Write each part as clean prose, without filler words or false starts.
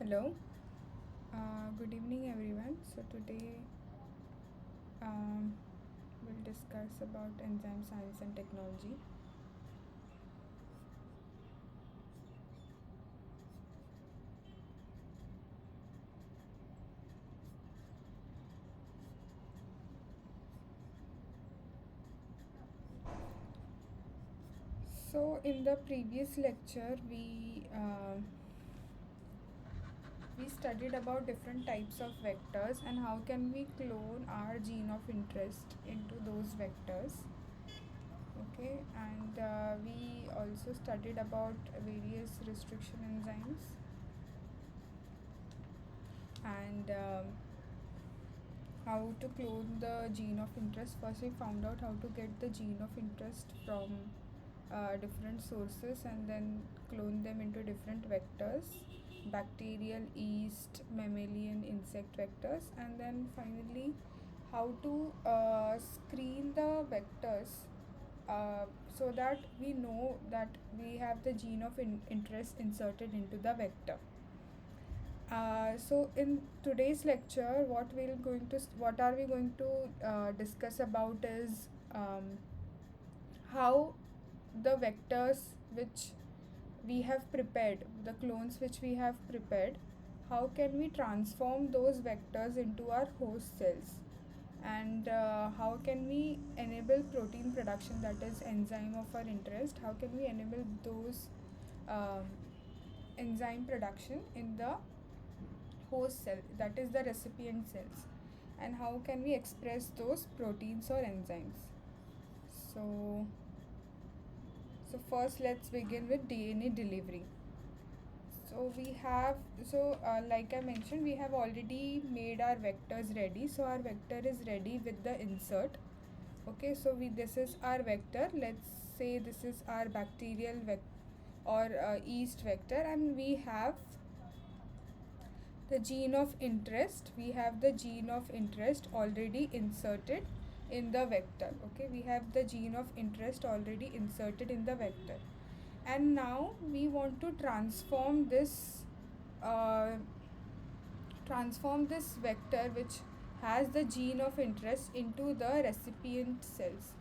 Hello, good evening everyone. So today um, we'll discuss about enzyme science and technology. So in the previous lecture we studied about different types of vectors and how can we clone our gene of interest into those vectors. Okay, and we also studied about various restriction enzymes and how to clone the gene of interest. First, we found out how to get the gene of interest from different sources and then clone them into different vectors: bacterial, yeast, mammalian, insect vectors, and then finally, how to screen the vectors so that we know that we have the gene of interest inserted into the vector. So in today's lecture, what are we going to discuss about is how the vectors which we have prepared, the clones which we have prepared, how can we transform those vectors into our host cells, and how can we enable protein production, that is enzyme of our interest, how can we enable those um, enzyme production in the host cell, that is the recipient cells, and how can we express those proteins or enzymes. So so first let's begin with DNA delivery. Like I mentioned, we have already made our vectors ready. So our vector is ready with the insert. Okay, so this is our vector. Let's say this is our bacterial or yeast vector, and we have the gene of interest. We have the gene of interest already inserted in the vector. Okay, we have the gene of interest already inserted in the vector, and now we want to uh, transform this vector which has the gene of interest into the recipient cells,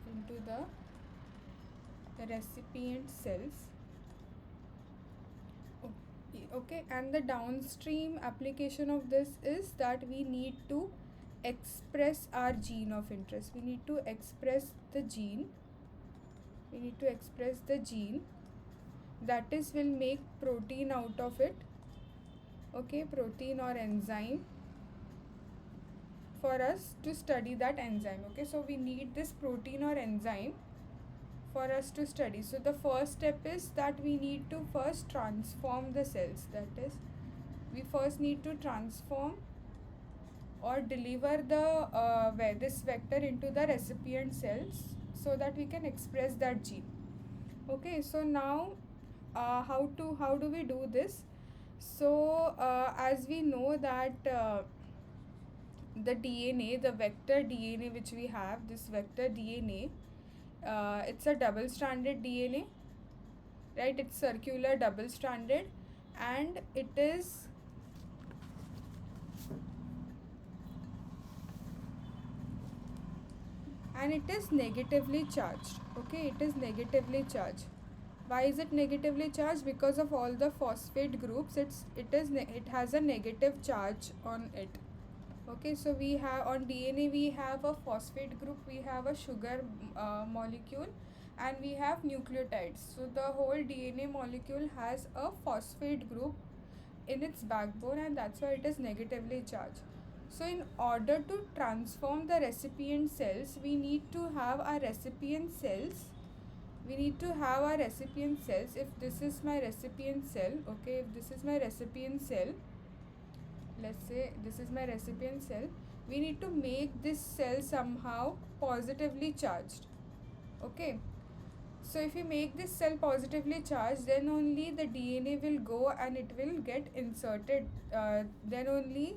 okay. And the downstream application of this is that we need to express our gene of interest. We need to express the gene that is will make protein out of it. Okay, protein or enzyme for us to study that enzyme. Okay, so we need this protein or enzyme for us to study. So the first step is that we need to first transform the cells. That is, we first need to transform or deliver this vector into the recipient cells so that we can express that gene. Okay, so now how do we do this? So as we know that the DNA, the vector DNA which we have, this vector DNA, it's a double stranded DNA, right? It's circular double stranded, and it is negatively charged. Okay, it is negatively charged. Why is it negatively charged? Because of all the phosphate groups, it has a negative charge on it. Okay, so we have on DNA, we have a phosphate group, we have a sugar molecule, and we have nucleotides. So the whole DNA molecule has a phosphate group in its backbone, and that's why it is negatively charged. So in order to transform the recipient cells, we need to have our recipient cells. If this is my recipient cell, okay, if this is my recipient cell, let's say this is my recipient cell, we need to make this cell somehow positively charged. Okay, so if we make this cell positively charged, then only the DNA will go and it will get inserted. Then only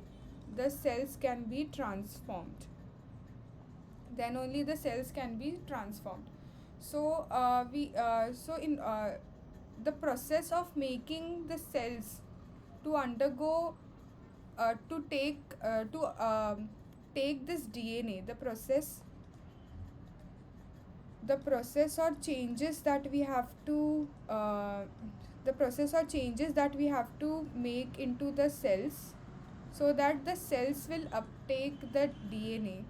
the cells can be transformed. So we so in the process of making the cells to undergo to take this DNA, the process or changes that we have to the process or changes that we have to make into the cells, so that the cells will uptake the DNA.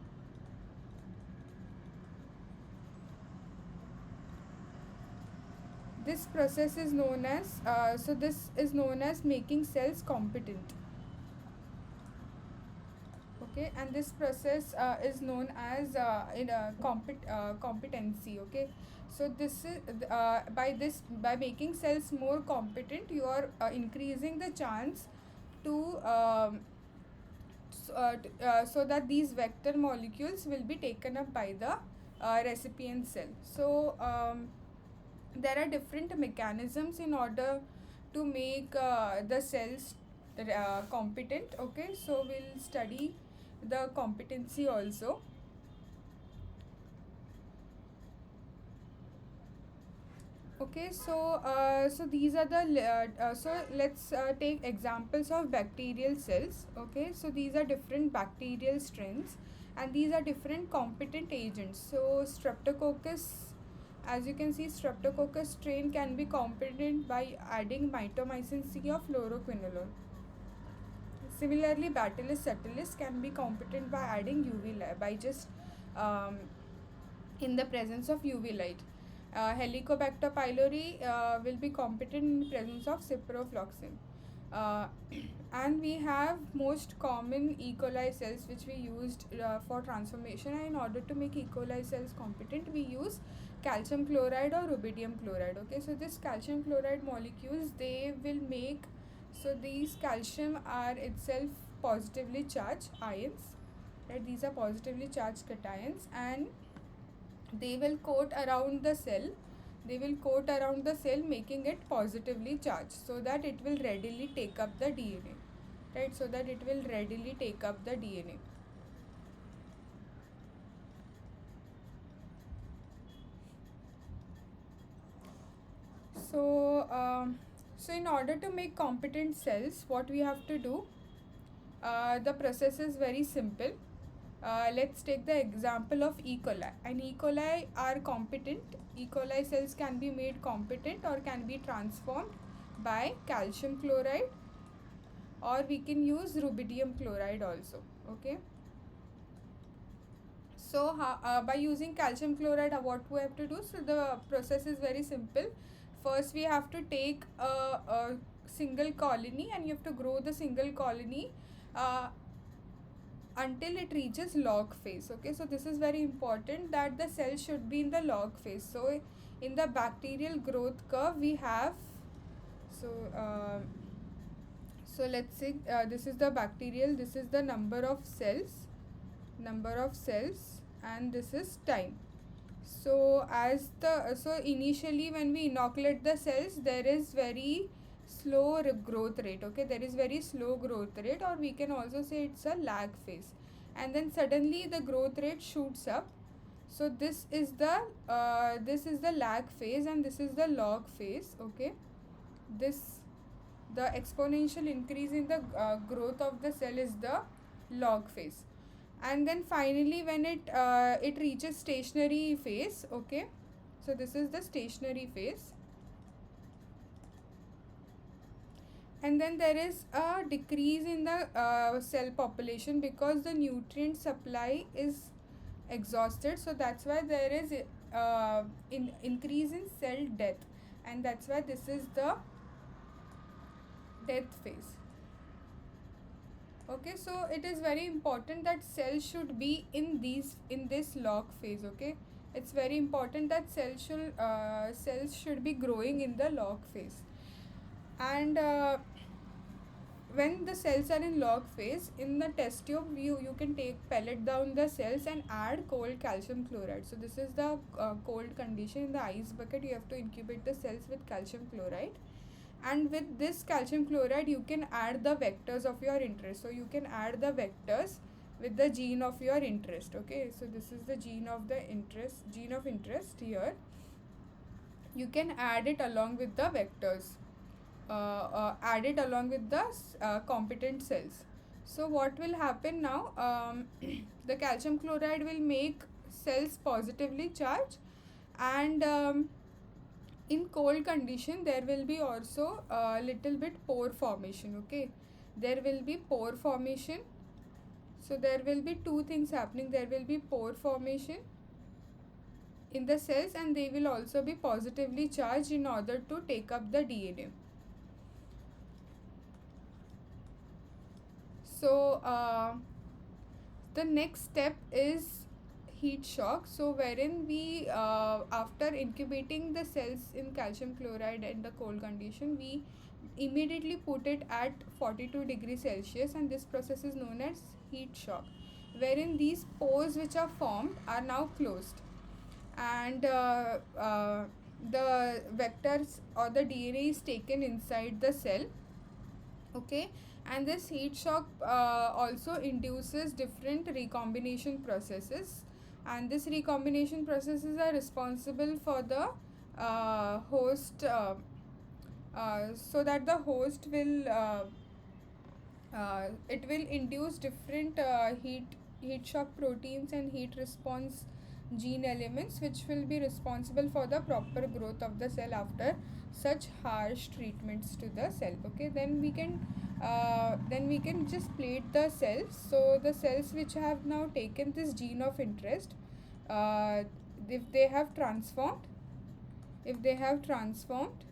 This process is known as this is known as making cells competent. Okay, and this process is known as competency. Okay, so this is by making cells more competent, you are increasing the chance to so that these vector molecules will be taken up by the recipient cell. So there are different mechanisms in order to make the cells competent. Okay, so we'll study the competency also. Okay, so these are the so let's take examples of bacterial cells. Okay, so these are different bacterial strains, and these are different competent agents. So streptococcus, as you can see, streptococcus strain can be competent by adding mitomycin C or fluoroquinolone. Similarly, Bacillus subtilis can be competent by adding UV light, by just um, in the presence of UV light. Helicobacter pylori will be competent in presence of ciprofloxacin. Uh, and we have most common E. coli cells which we used for transformation. And in order to make E. coli cells competent, we use calcium chloride or rubidium chloride. Okay, so this calcium chloride molecules, they will make, so these calcium are itself positively charged ions, right? These are positively charged cations, and they will coat around the cell, making it positively charged, so that it will readily take up the DNA, right? So that it will readily take up the DNA. So in order to make competent cells, what we have to do, the process is very simple. Let's take the example of E. coli. And E. coli are competent. E. coli cells can be made competent or can be transformed by calcium chloride, or we can use rubidium chloride also. Okay. So by using calcium chloride, what we have to do? So the process is very simple. First, we have to take a single colony, and you have to grow the single colony until it reaches log phase. Okay, so this is very important, that the cell should be in the log phase. So in the bacterial growth curve, we have, so so let's say this is the bacterial, this is the number of cells, and this is time. So initially when we inoculate the cells, there is very slow growth rate. Okay, there is very slow growth rate, or we can also say it's a lag phase, and then suddenly the growth rate shoots up. So this is the lag phase, and this is the log phase. Okay, the exponential increase in the growth of the cell is the log phase. And then finally when it reaches stationary phase. Okay, so this is the stationary phase, and then there is a decrease in the cell population because the nutrient supply is exhausted. So that's why there is increase in cell death, and that's why this is the death phase. Okay, so it is very important that cells should be in this log phase. Okay, it's very important that cells should be growing in the log phase. And when the cells are in log phase, in the test tube you can pellet down the cells and add cold calcium chloride. So this is the cold condition. In the ice bucket, you have to incubate the cells with calcium chloride, and with this calcium chloride you can add the vectors of your interest. So you can add the vectors with the gene of your interest. Okay, so this is the gene of interest here. You can add it along with the vectors. added along with the competent cells. So what will happen now? The calcium chloride will make cells positively charged, and in cold condition there will be also a little bit pore formation. Okay, there will be pore formation. So there will be two things happening. There will be pore formation in the cells, and they will also be positively charged in order to take up the DNA. So the next step is heat shock. So wherein we after incubating the cells in calcium chloride in the cold condition, we immediately put it at 42 degrees Celsius, and this process is known as heat shock, wherein these pores which are formed are now closed, and the vectors or the DNA is taken inside the cell. Okay, and this heat shock also induces different recombination processes, and this recombination processes are responsible for the host so that the host will it will induce different heat shock proteins and heat response gene elements, which will be responsible for the proper growth of the cell after such harsh treatments to the cell. Okay, then we can just plate the cells. So the cells which have now taken this gene of interest, uh, if they have transformed if they have transformed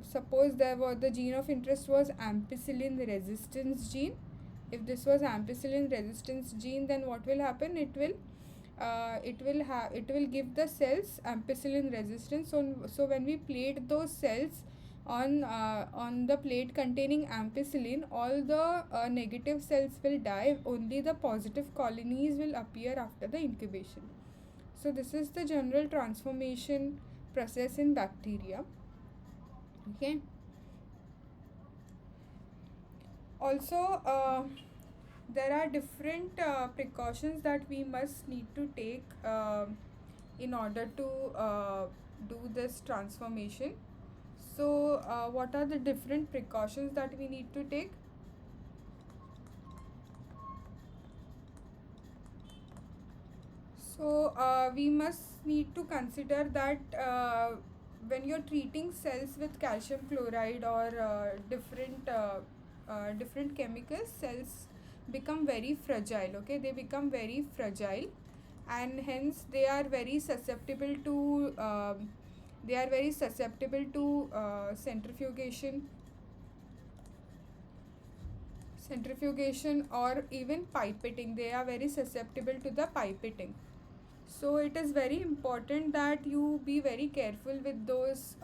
suppose the gene of interest was ampicillin resistance gene. If this was ampicillin resistance gene, then what will happen? It will give the cells ampicillin resistance. So when we plate those cells on the plate containing ampicillin, all the negative cells will die. Only the positive colonies will appear after the incubation. So this is the general transformation process in bacteria. Okay, also there are different precautions that we must need to take in order to do this transformation. So what are the different precautions that we need to take? So we must need to consider that when you're treating cells with calcium chloride or different chemicals, cells become very fragile. Okay, they become very fragile, and hence they are very susceptible to centrifugation or even pipetting. They are very susceptible to the pipetting. So it is very important that you be very careful with those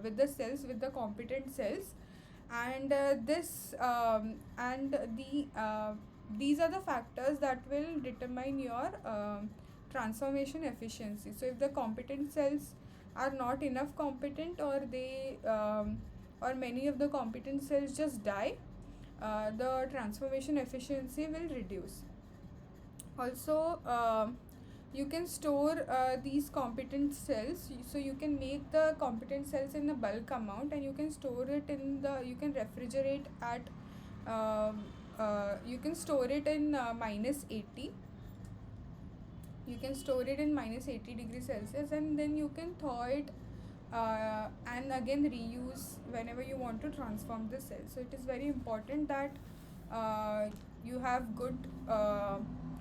with the cells, with the competent cells, and this and the these are the factors that will determine your transformation efficiency. So if the competent cells are not enough competent, or or many of the competent cells just die, the transformation efficiency will reduce. Also you can store these competent cells. So you can make the competent cells in a bulk amount, and you can store it you can refrigerate at you can store it in minus 80. You can store it in minus 80 degrees Celsius, and then you can thaw it and again reuse whenever you want to transform the cell. So it is very important that you have good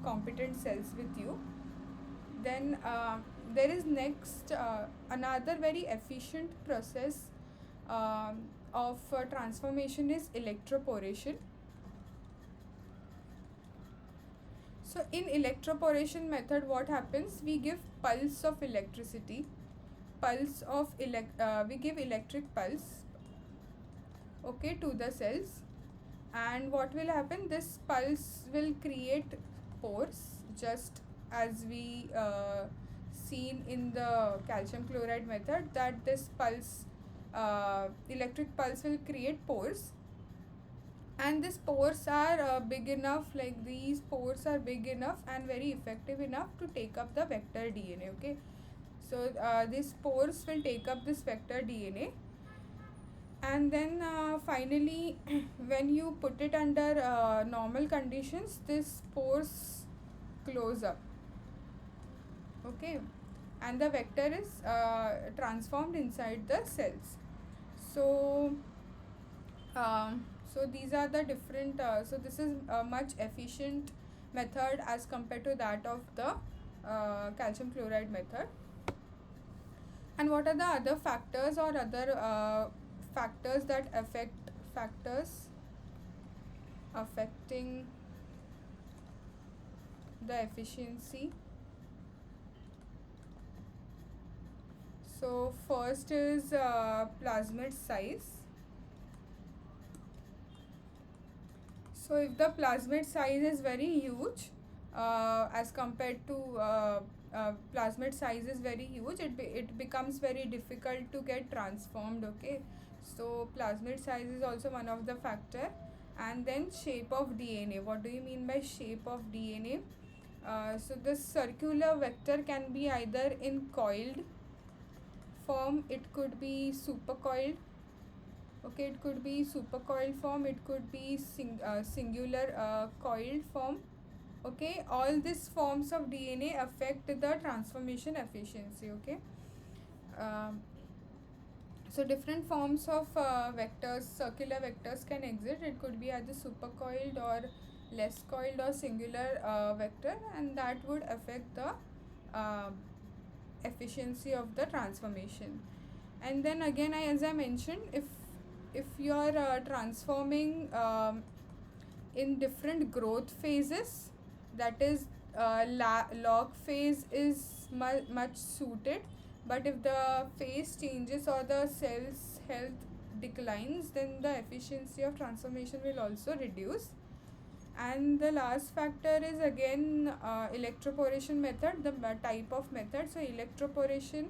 competent cells with you. Then there is next another very efficient process of transformation is electroporation. So in electroporation method, what happens? We give pulse of electricity, we give electric pulse, okay, to the cells, and what will happen? This pulse will create pores, just as we seen in the calcium chloride method, that this pulse electric pulse will create pores, and these pores are big enough, like these pores are big enough and very effective enough to take up the vector DNA. Okay, so these pores will take up this vector DNA, And then finally when you put it under normal conditions, this pores close up. Okay, and the vector is transformed inside the cells. So so these are the different so this is a much efficient method as compared to that of the calcium chloride method. And what are the other factors or other factors that affect factors affecting the efficiency? So first is plasmid size. So if the plasmid size is very huge as compared to plasmid size is very huge, it becomes very difficult to get transformed. Okay, so plasmid size is also one of the factor. And then shape of DNA. What do you mean by shape of DNA? So the circular vector can be either in coiled form, it could be supercoiled. Okay, it could be supercoiled form, it could be singular coiled form. Okay, all these forms of DNA affect the transformation efficiency. Okay, um, so different forms of vectors, circular vectors can exist. It could be either supercoiled or less coiled or singular vector, and that would affect the uh, efficiency of the transformation. And then again, as I mentioned, if you are transforming in different growth phases, that is log phase is much suited. But if the phase changes or the cell's health declines, then the efficiency of transformation will also reduce. And the last factor is again electroporation method, the type of method. So electroporation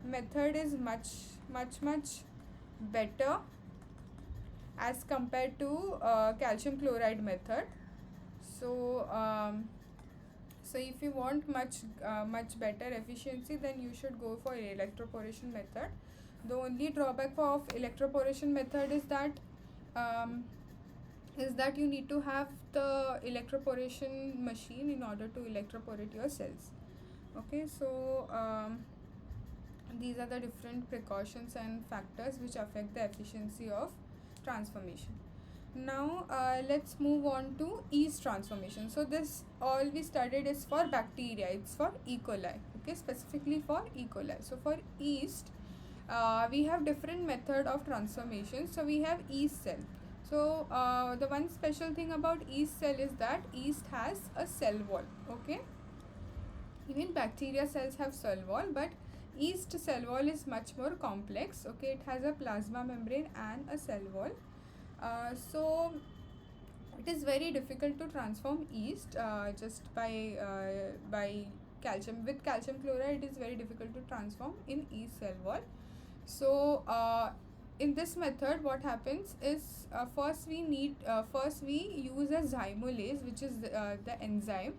method is much better as compared to calcium chloride method. So so if you want much better efficiency, then you should go for electroporation method. The only drawback of electroporation method um, is that you need to have the electroporation machine in order to electroporate your cells. Okay, so these are the different precautions and factors which affect the efficiency of transformation. Now let's move on to yeast transformation. So this all we studied is for bacteria, it's for E. coli. Okay, specifically for E. coli. So for yeast, we have different method of transformation. So we have yeast cell. So the one special thing about yeast cell is that yeast has a cell wall. Okay, even bacteria cells have cell wall, but yeast cell wall is much more complex. Okay, it has a plasma membrane and a cell wall. So it is very difficult to transform yeast just by calcium. With calcium chloride, it is very difficult to transform in yeast cell wall. So in this method, what happens is first we use a zymolase, which is the enzyme,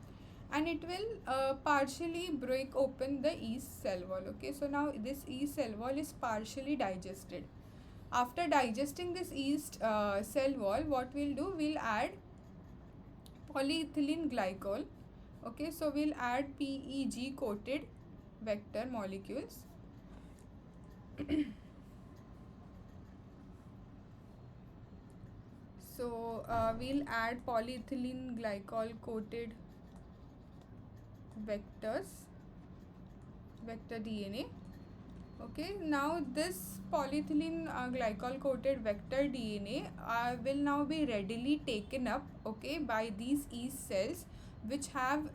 and it will partially break open the yeast cell wall. Okay, so now this yeast cell wall is partially digested. After digesting this yeast cell wall, what we'll do, we'll add polyethylene glycol. Okay, so we'll add PEG coated vector molecules. So we'll add polyethylene glycol coated vector DNA. Okay, now this polyethylene glycol coated vector DNA will now be readily taken up, okay, by these yeast cells, which have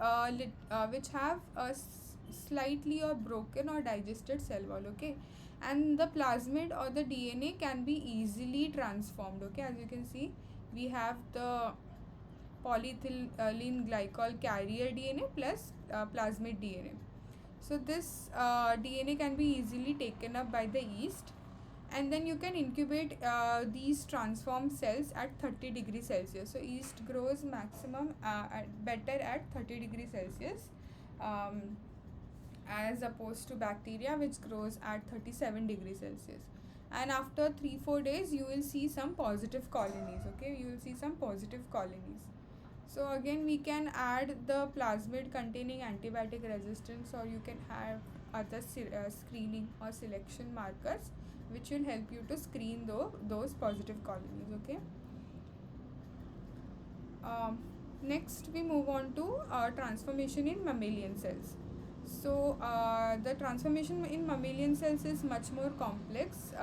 slightly or broken or digested cell wall. Okay, and the plasmid or the DNA can be easily transformed. Okay, as you can see, we have the polyethylene glycol carrier DNA plus plasmid DNA. So this DNA can be easily taken up by the yeast, and then you can incubate these transformed cells at 30 degrees Celsius. So yeast grows maximum better at 30 degrees Celsius as opposed to bacteria, which grows at 37 degrees Celsius. and after 3-4 days you will see some positive colonies. Okay, you will see some positive colonies. So again we can add the plasmid containing antibiotic resistance, or you can have other screening or selection markers which will help you to screen those positive colonies. Okay. um, Next we move on to transformation in mammalian cells. So the transformation in mammalian cells is much more complex,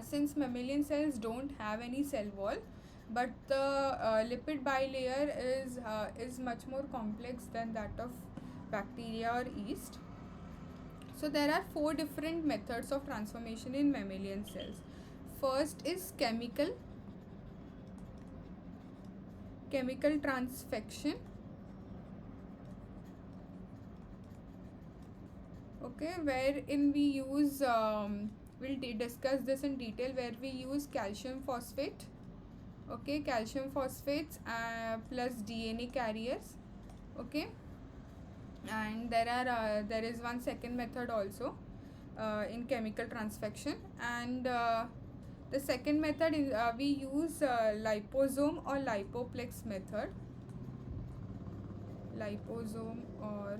since mammalian cells don't have any cell wall, but the lipid bilayer is much more complex than that of bacteria or yeast. So there are four different methods of transformation in mammalian cells. First is chemical transfection. Okay, wherein we use we'll discuss this in detail, where we use calcium phosphate. Okay, calcium phosphates plus DNA carriers. Okay, and there is one second method also in chemical transfection, and the second method is we use liposome or lipoplex method. Liposome or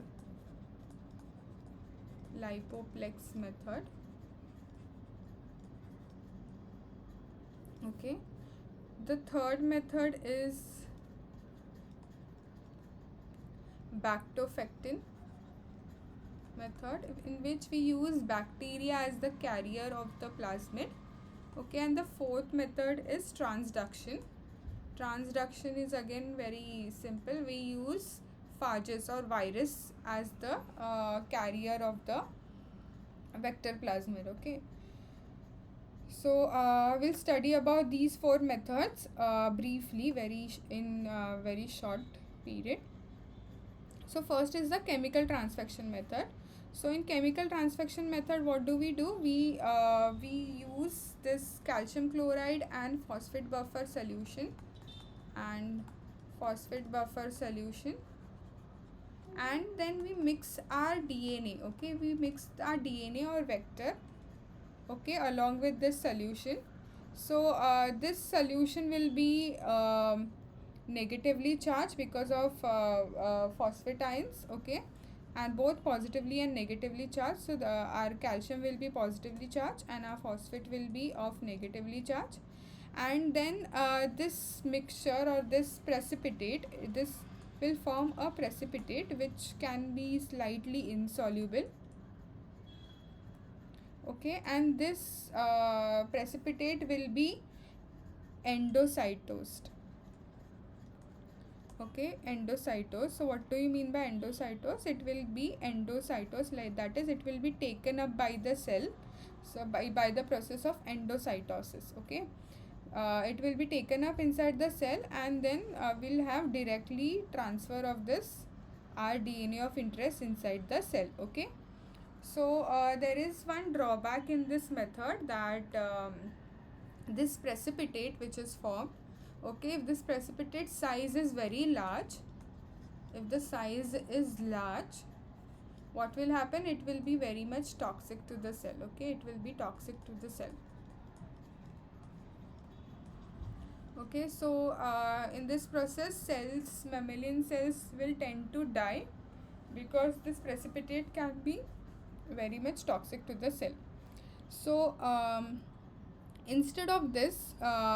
lipoplex method. Okay, the third method is bactofectin method, in which we use bacteria as the carrier of the plasmid. Okay, and the fourth method is transduction. Transduction is again very simple. We use phages or virus as the carrier of the vector plasmid. Okay, so we'll study about these four methods briefly, very short period. So first is the chemical transfection method. So in chemical transfection method, what do? We use this calcium chloride and phosphate buffer solution, and and then we mix our DNA. Okay, we mix our DNA or vector, okay, along with this solution. So this solution will be negatively charged because of phosphate ions. Okay, and both positively and negatively charged. So our calcium will be positively charged and our phosphate will be of negatively charged. And then this mixture or this precipitate, this will form a precipitate which can be slightly insoluble. Okay, and this precipitate will be endocytosed. Okay, endocytose. So what do you mean by endocytose? It will be endocytose, like that is, it will be taken up by the cell. So by the process of endocytosis. Okay, it will be taken up inside the cell, and then we'll have directly transfer of this rDNA of interest inside the cell. Okay, so there is one drawback in this method, that this precipitate which is formed, okay, if this precipitate size is very large, if the size is large, what will happen? It will be very much toxic to the cell. Okay, it will be toxic to the cell. Okay, so in this process, mammalian cells will tend to die, because this precipitate can be very much toxic to the cell. So instead of this,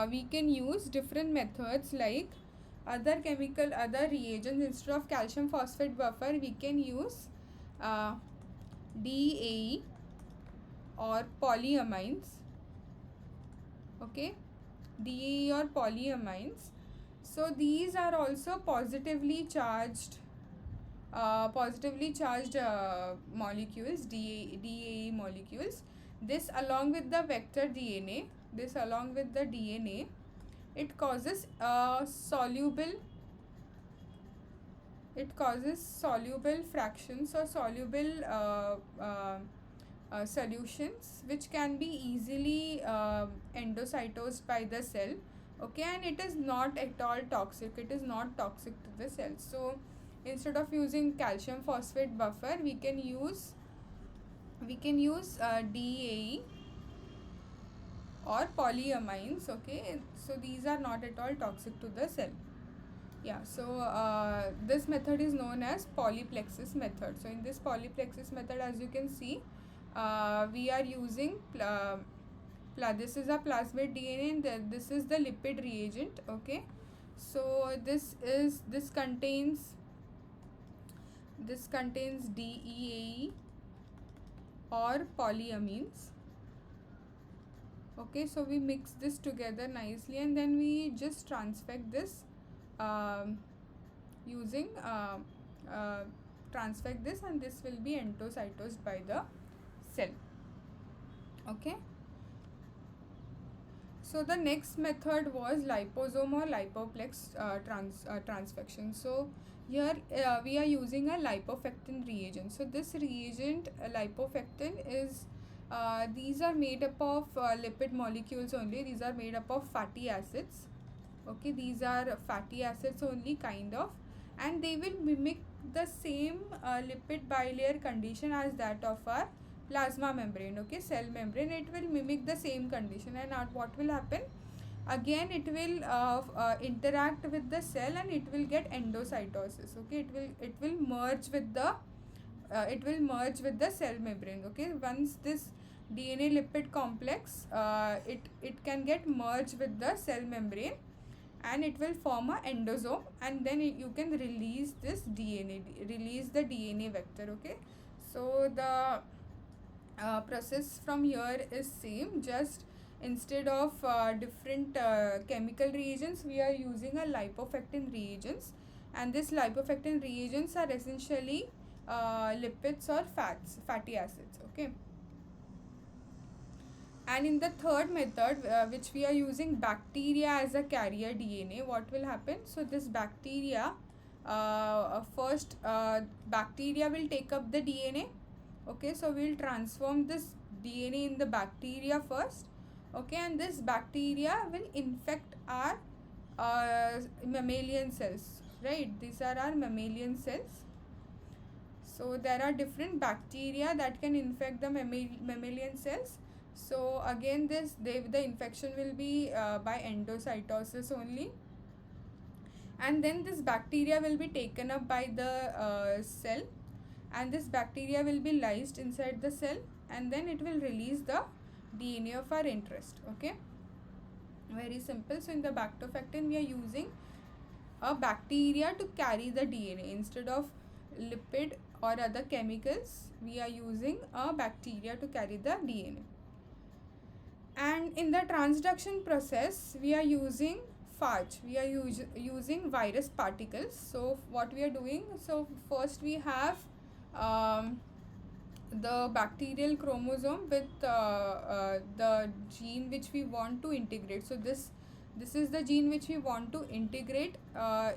we can use different methods, like other reagents. Instead of calcium phosphate buffer, we can use DAE or polyamines. Okay, DAE or polyamines. So these are also positively charged molecules, DAE molecules. This along with the vector DNA, it causes soluble fractions or soluble solutions, which can be easily endocytosed by the cell. Okay, and it is not at all toxic. It is not toxic to the cell. So instead of using calcium phosphate buffer, we can use DAE or polyamines. Okay, so these are not at all toxic to the cell. Yeah, so this method is known as polyplexis method. So in this polyplexis method, as you can see, we are using this is a plasmid DNA, and this is the lipid reagent. Okay, so this contains DEAE or polyamines. Okay, so we mix this together nicely, and then we just transfect this um, using transfect this, and this will be endocytosed by the cell. Okay, so the next method was liposome or lipoplex transfection. So here we are using a lipofectin reagent. So this reagent, lipofectin, is these are made up of lipid molecules only. These are made up of fatty acids. Okay, these are fatty acids only, kind of, and they will mimic the same lipid bilayer condition as that of our plasma membrane. Okay, cell membrane, it will mimic the same condition, and what will happen, again it will interact with the cell, and it will get endocytosis. Okay, it will merge with the cell membrane. Okay, once this DNA lipid complex it can get merged with the cell membrane, and it will form a endosome, and then you can release the DNA vector. Okay, so the process from here is same, just instead of different chemical reagents, we are using a lipofectin reagents, and this lipofectin reagents are essentially lipids or fatty acids. Okay, and in the third method, which we are using bacteria as a carrier DNA, what will happen, so this bacteria first bacteria will take up the DNA. Okay, so we'll transform this DNA in the bacteria first. Okay, and this bacteria will infect our mammalian cells, right? These are our mammalian cells. So there are different bacteria that can infect the mammalian cells. So again, the infection will be by endocytosis only, and then this bacteria will be taken up by the cell, and this bacteria will be lysed inside the cell, and then it will release the DNA of our interest. Okay, very simple. So in the bactofectin, we are using a bacteria to carry the DNA instead of lipid or other chemicals. We are using a bacteria to carry the DNA. And in the transduction process, we are using phage. We are using virus particles. So what we are doing, so first we have the bacterial chromosome with the gene which we want to integrate. So this is the gene which we want to integrate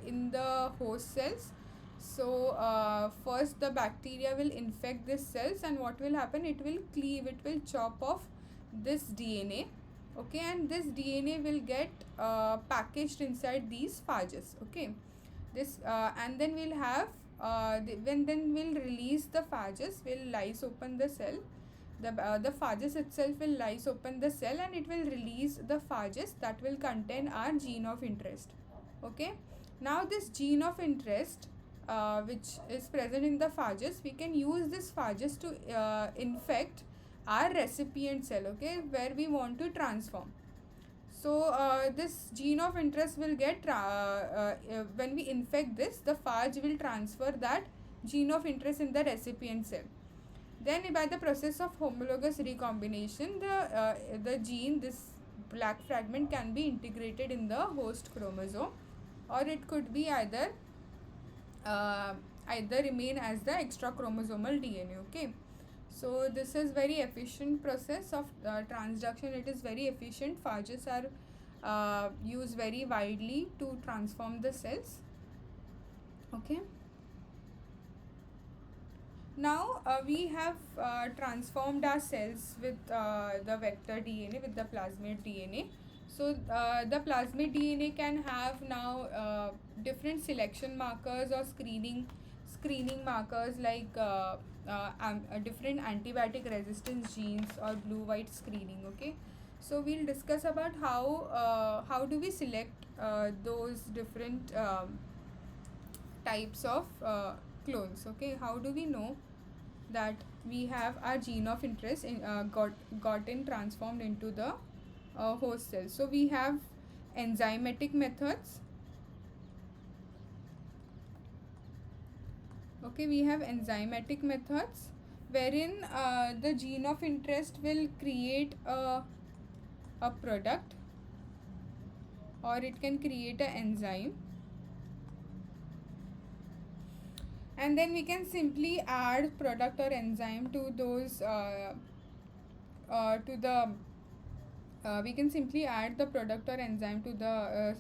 in the host cells. So first the bacteria will infect these cells, and what will happen, it will cleave, it will chop off this DNA. Okay, and this DNA will get packaged inside these phages. Okay, this and then we'll have then we'll release the phages, will lyse open the cell. The phages itself will lyse open the cell, and it will release the phages that will contain our gene of interest. Okay, now this gene of interest which is present in the phages, we can use this phages to infect our recipient cell. Okay, where we want to transform. So this gene of interest will get when we infect this, the phage will transfer that gene of interest in the recipient cell. Then by the process of homologous recombination, the gene, this black fragment, can be integrated in the host chromosome, or it could be either remain as the extra chromosomal DNA. Okay, so this is very efficient process of transduction. It is very efficient. Phages are used very widely to transform the cells. Okay, now we have transformed our cells with the vector DNA, with the plasmid DNA. So the plasmid DNA can have now different selection markers or screening markers, like different antibiotic resistance genes or blue white screening. Okay, So we'll discuss about how do we select those different types of clones. Okay, how do we know that we have our gene of interest gotten transformed into the host cell? So we have enzymatic methods. Okay, we have enzymatic methods wherein the gene of interest will create a product, or it can create an enzyme, and then we can simply add product or enzyme to those to the we can simply add the product or enzyme to the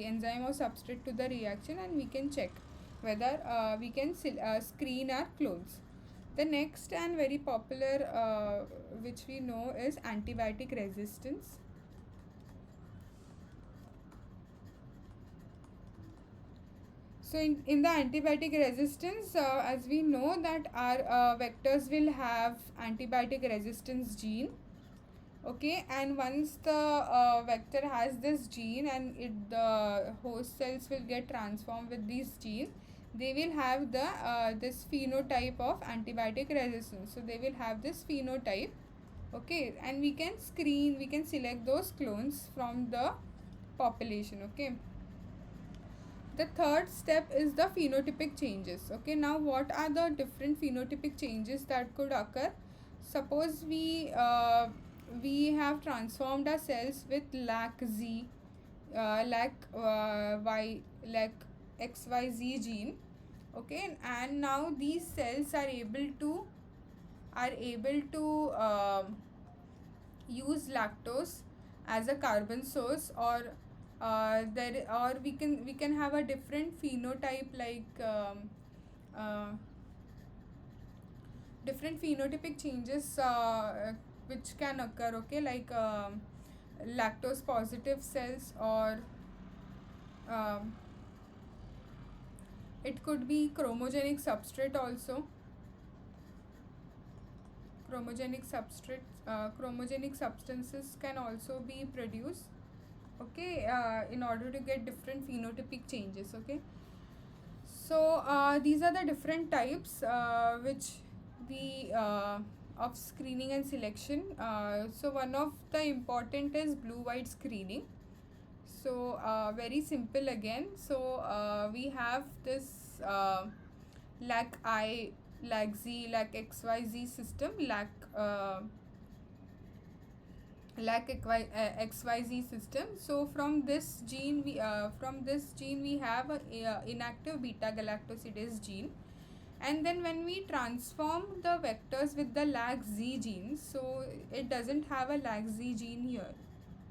enzyme or substrate to the reaction, and we can check whether we can screen our clones. The next and very popular which we know is antibiotic resistance. So in the antibiotic resistance, as we know that our vectors will have antibiotic resistance gene. Okay, and once the vector has this gene and the host cells will get transformed with this gene, they will have the this phenotype of antibiotic resistance. So they will have this phenotype. Okay, and we can select those clones from the population. Okay, the third step is the phenotypic changes. Okay, now what are the different phenotypic changes that could occur? Suppose we have transformed our cells with lac z lac y lac xyz gene. Okay, and now these cells are able to use lactose as a carbon source, or we can have a different phenotype, like different phenotypic changes which can occur. Okay, like lactose positive cells, or um, it could be chromogenic substrate also. Chromogenic substances can also be produced. Okay, in order to get different phenotypic changes. Okay, so these are the different types which we of screening and selection. So one of the important is blue white screening. So very simple again. So we have this lac I, lac z, lac xyz system, lac xyz system. So from this gene we have a inactive beta galactosidase gene, and then when we transform the vectors with the lac z gene, so it doesn't have a lac z gene here.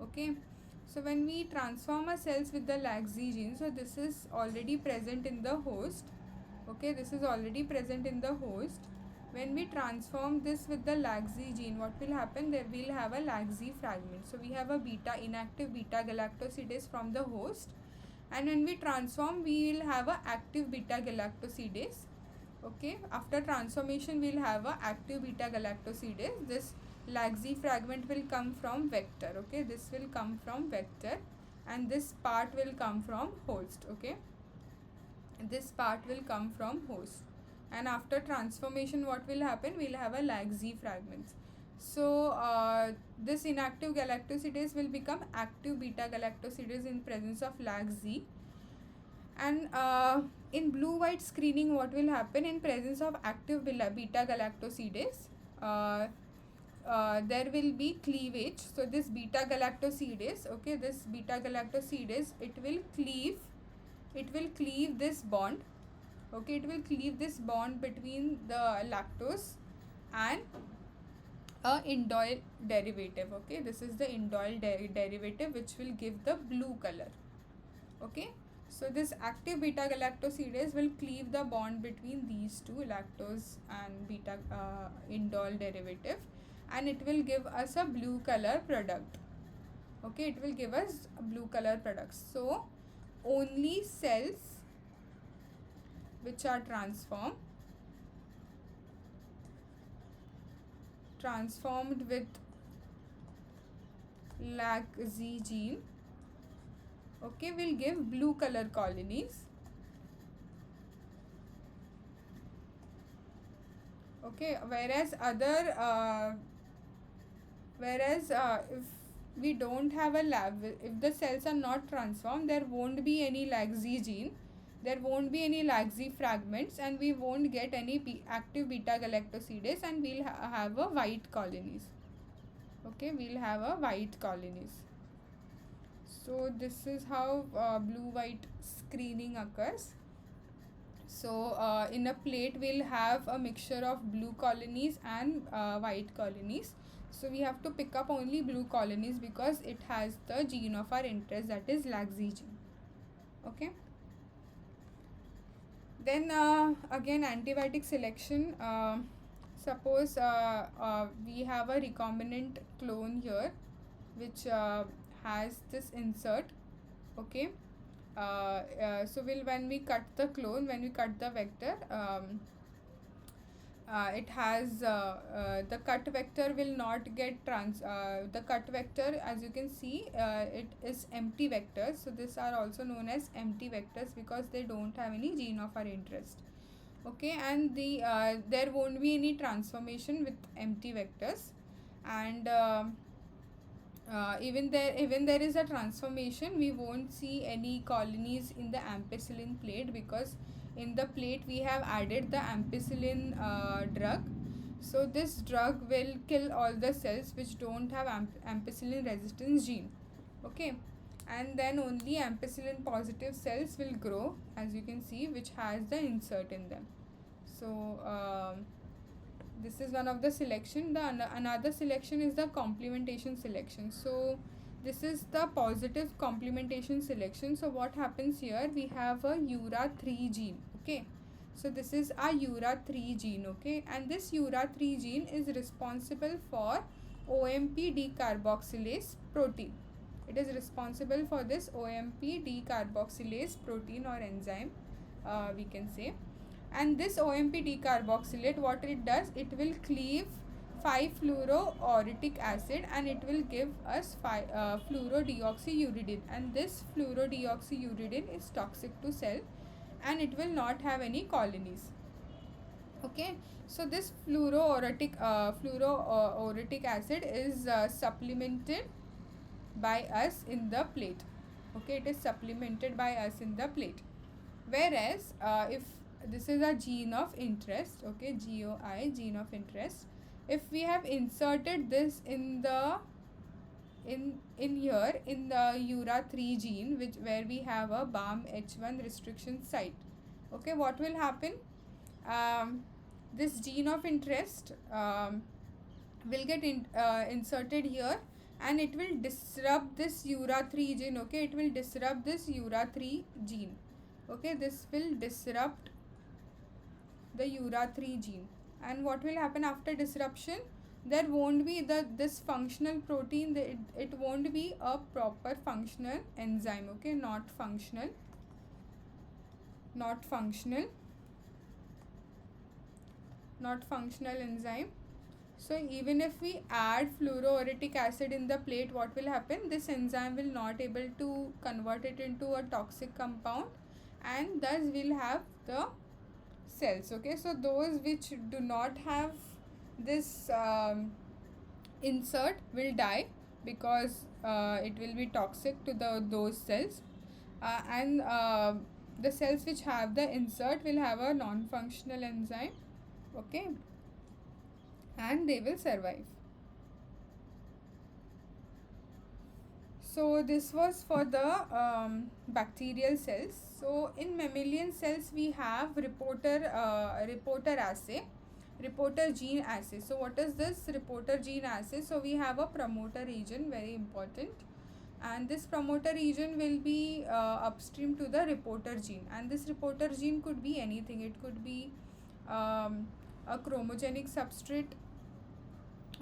Okay, so when we transform our cells with the lac z gene, so this is already present in the host. Okay, this is already present in the host. When we transform this with the lac z gene, what will happen? There we'll have a lac z fragment. So we have a inactive beta galactosidase from the host, and when we transform, we will have a active beta galactosidase. Okay, after transformation, we'll have a active beta galactosidase. This lac z fragment will come from vector. Okay, this will come from vector, and this part will come from host. Okay, this part will come from host, and after transformation, what will happen? We'll have a lac z fragments. So this inactive galactosidase will become active beta galactosidase in presence of lac z. And in blue white screening, what will happen? In presence of active beta galactosidase, there will be cleavage. So this beta galactosidase, okay, this beta galactosidase, it will cleave this bond. Okay, it will cleave this bond between the lactose and a indole derivative. Okay, this is the indole derivative which will give the blue color. Okay, so this active beta galactosidase will cleave the bond between these two, lactose and beta indole derivative, and it will give us a blue color product. Okay, it will give us a blue color product. So only cells which are transformed with laxi gene, okay, will give blue color colonies. Okay, whereas if we don't have a lab, if the cells are not transformed, there won't be any laxi gene, there won't be any laxi fragments, and we won't get any active beta galactosidase, and we'll have a white colonies. Okay, we'll have a white colonies. So this is how blue white screening occurs. So in a plate we'll have a mixture of blue colonies and white colonies. So we have to pick up only blue colonies because it has the gene of our interest, that is laxi gene. Okay. Then again, antibiotic selection. Suppose we have a recombinant clone here which has this insert. Okay. So when we cut the clone, when we cut the vector, it has the cut vector will not get the cut vector, as you can see, it is empty vectors. So these are also known as empty vectors because they don't have any gene of our interest. Okay, and there won't be any transformation with empty vectors, and even there is a transformation, we won't see any colonies in the ampicillin plate because in the plate we have added the ampicillin drug. So this drug will kill all the cells which don't have ampicillin resistance gene. Okay, and then only ampicillin positive cells will grow, as you can see, which has the insert in them. So this is one of the selection. Another selection is the complementation selection. So this is the positive complementation selection. So what happens here, we have a ura3 gene. Okay, so this is a ura3 gene. Okay, and this ura3 gene is responsible for OMP decarboxylase protein. It is responsible for this OMP decarboxylase protein or enzyme, we can say. And this OMP decarboxylate, what it does, it will cleave 5-fluoroauritic acid and it will give us fluorodeoxyuridine, and this fluorodeoxyuridine is toxic to cell and it will not have any colonies. Okay, so this fluoroauritic acid is supplemented by us in the plate. Okay, it is supplemented by us in the plate. Whereas if this is a gene of interest, okay, GOI, gene of interest, if we have inserted this in the in here in the ura3 gene, where we have a BAM-H1 restriction site, okay, what will happen, this gene of interest will get inserted here and it will disrupt this ura3 gene. Okay, it will disrupt this ura3 gene. Okay, this will disrupt the ura3 gene, and what will happen after disruption, there won't be this functional protein, it won't be a proper functional enzyme. Okay, not functional enzyme. So even if we add fluoroauritic acid in the plate, what will happen, this enzyme will not able to convert it into a toxic compound, and thus we'll have the cells. Okay, so those which do not have this insert will die because it will be toxic to those cells, and the cells which have the insert will have a non-functional enzyme. Okay, and they will survive. So this was for the bacterial cells. So in mammalian cells we have reporter gene assay. So what is this reporter gene assay? So we have a promoter region, very important, and this promoter region will be upstream to the reporter gene, and this reporter gene could be anything. It could be a chromogenic substrate.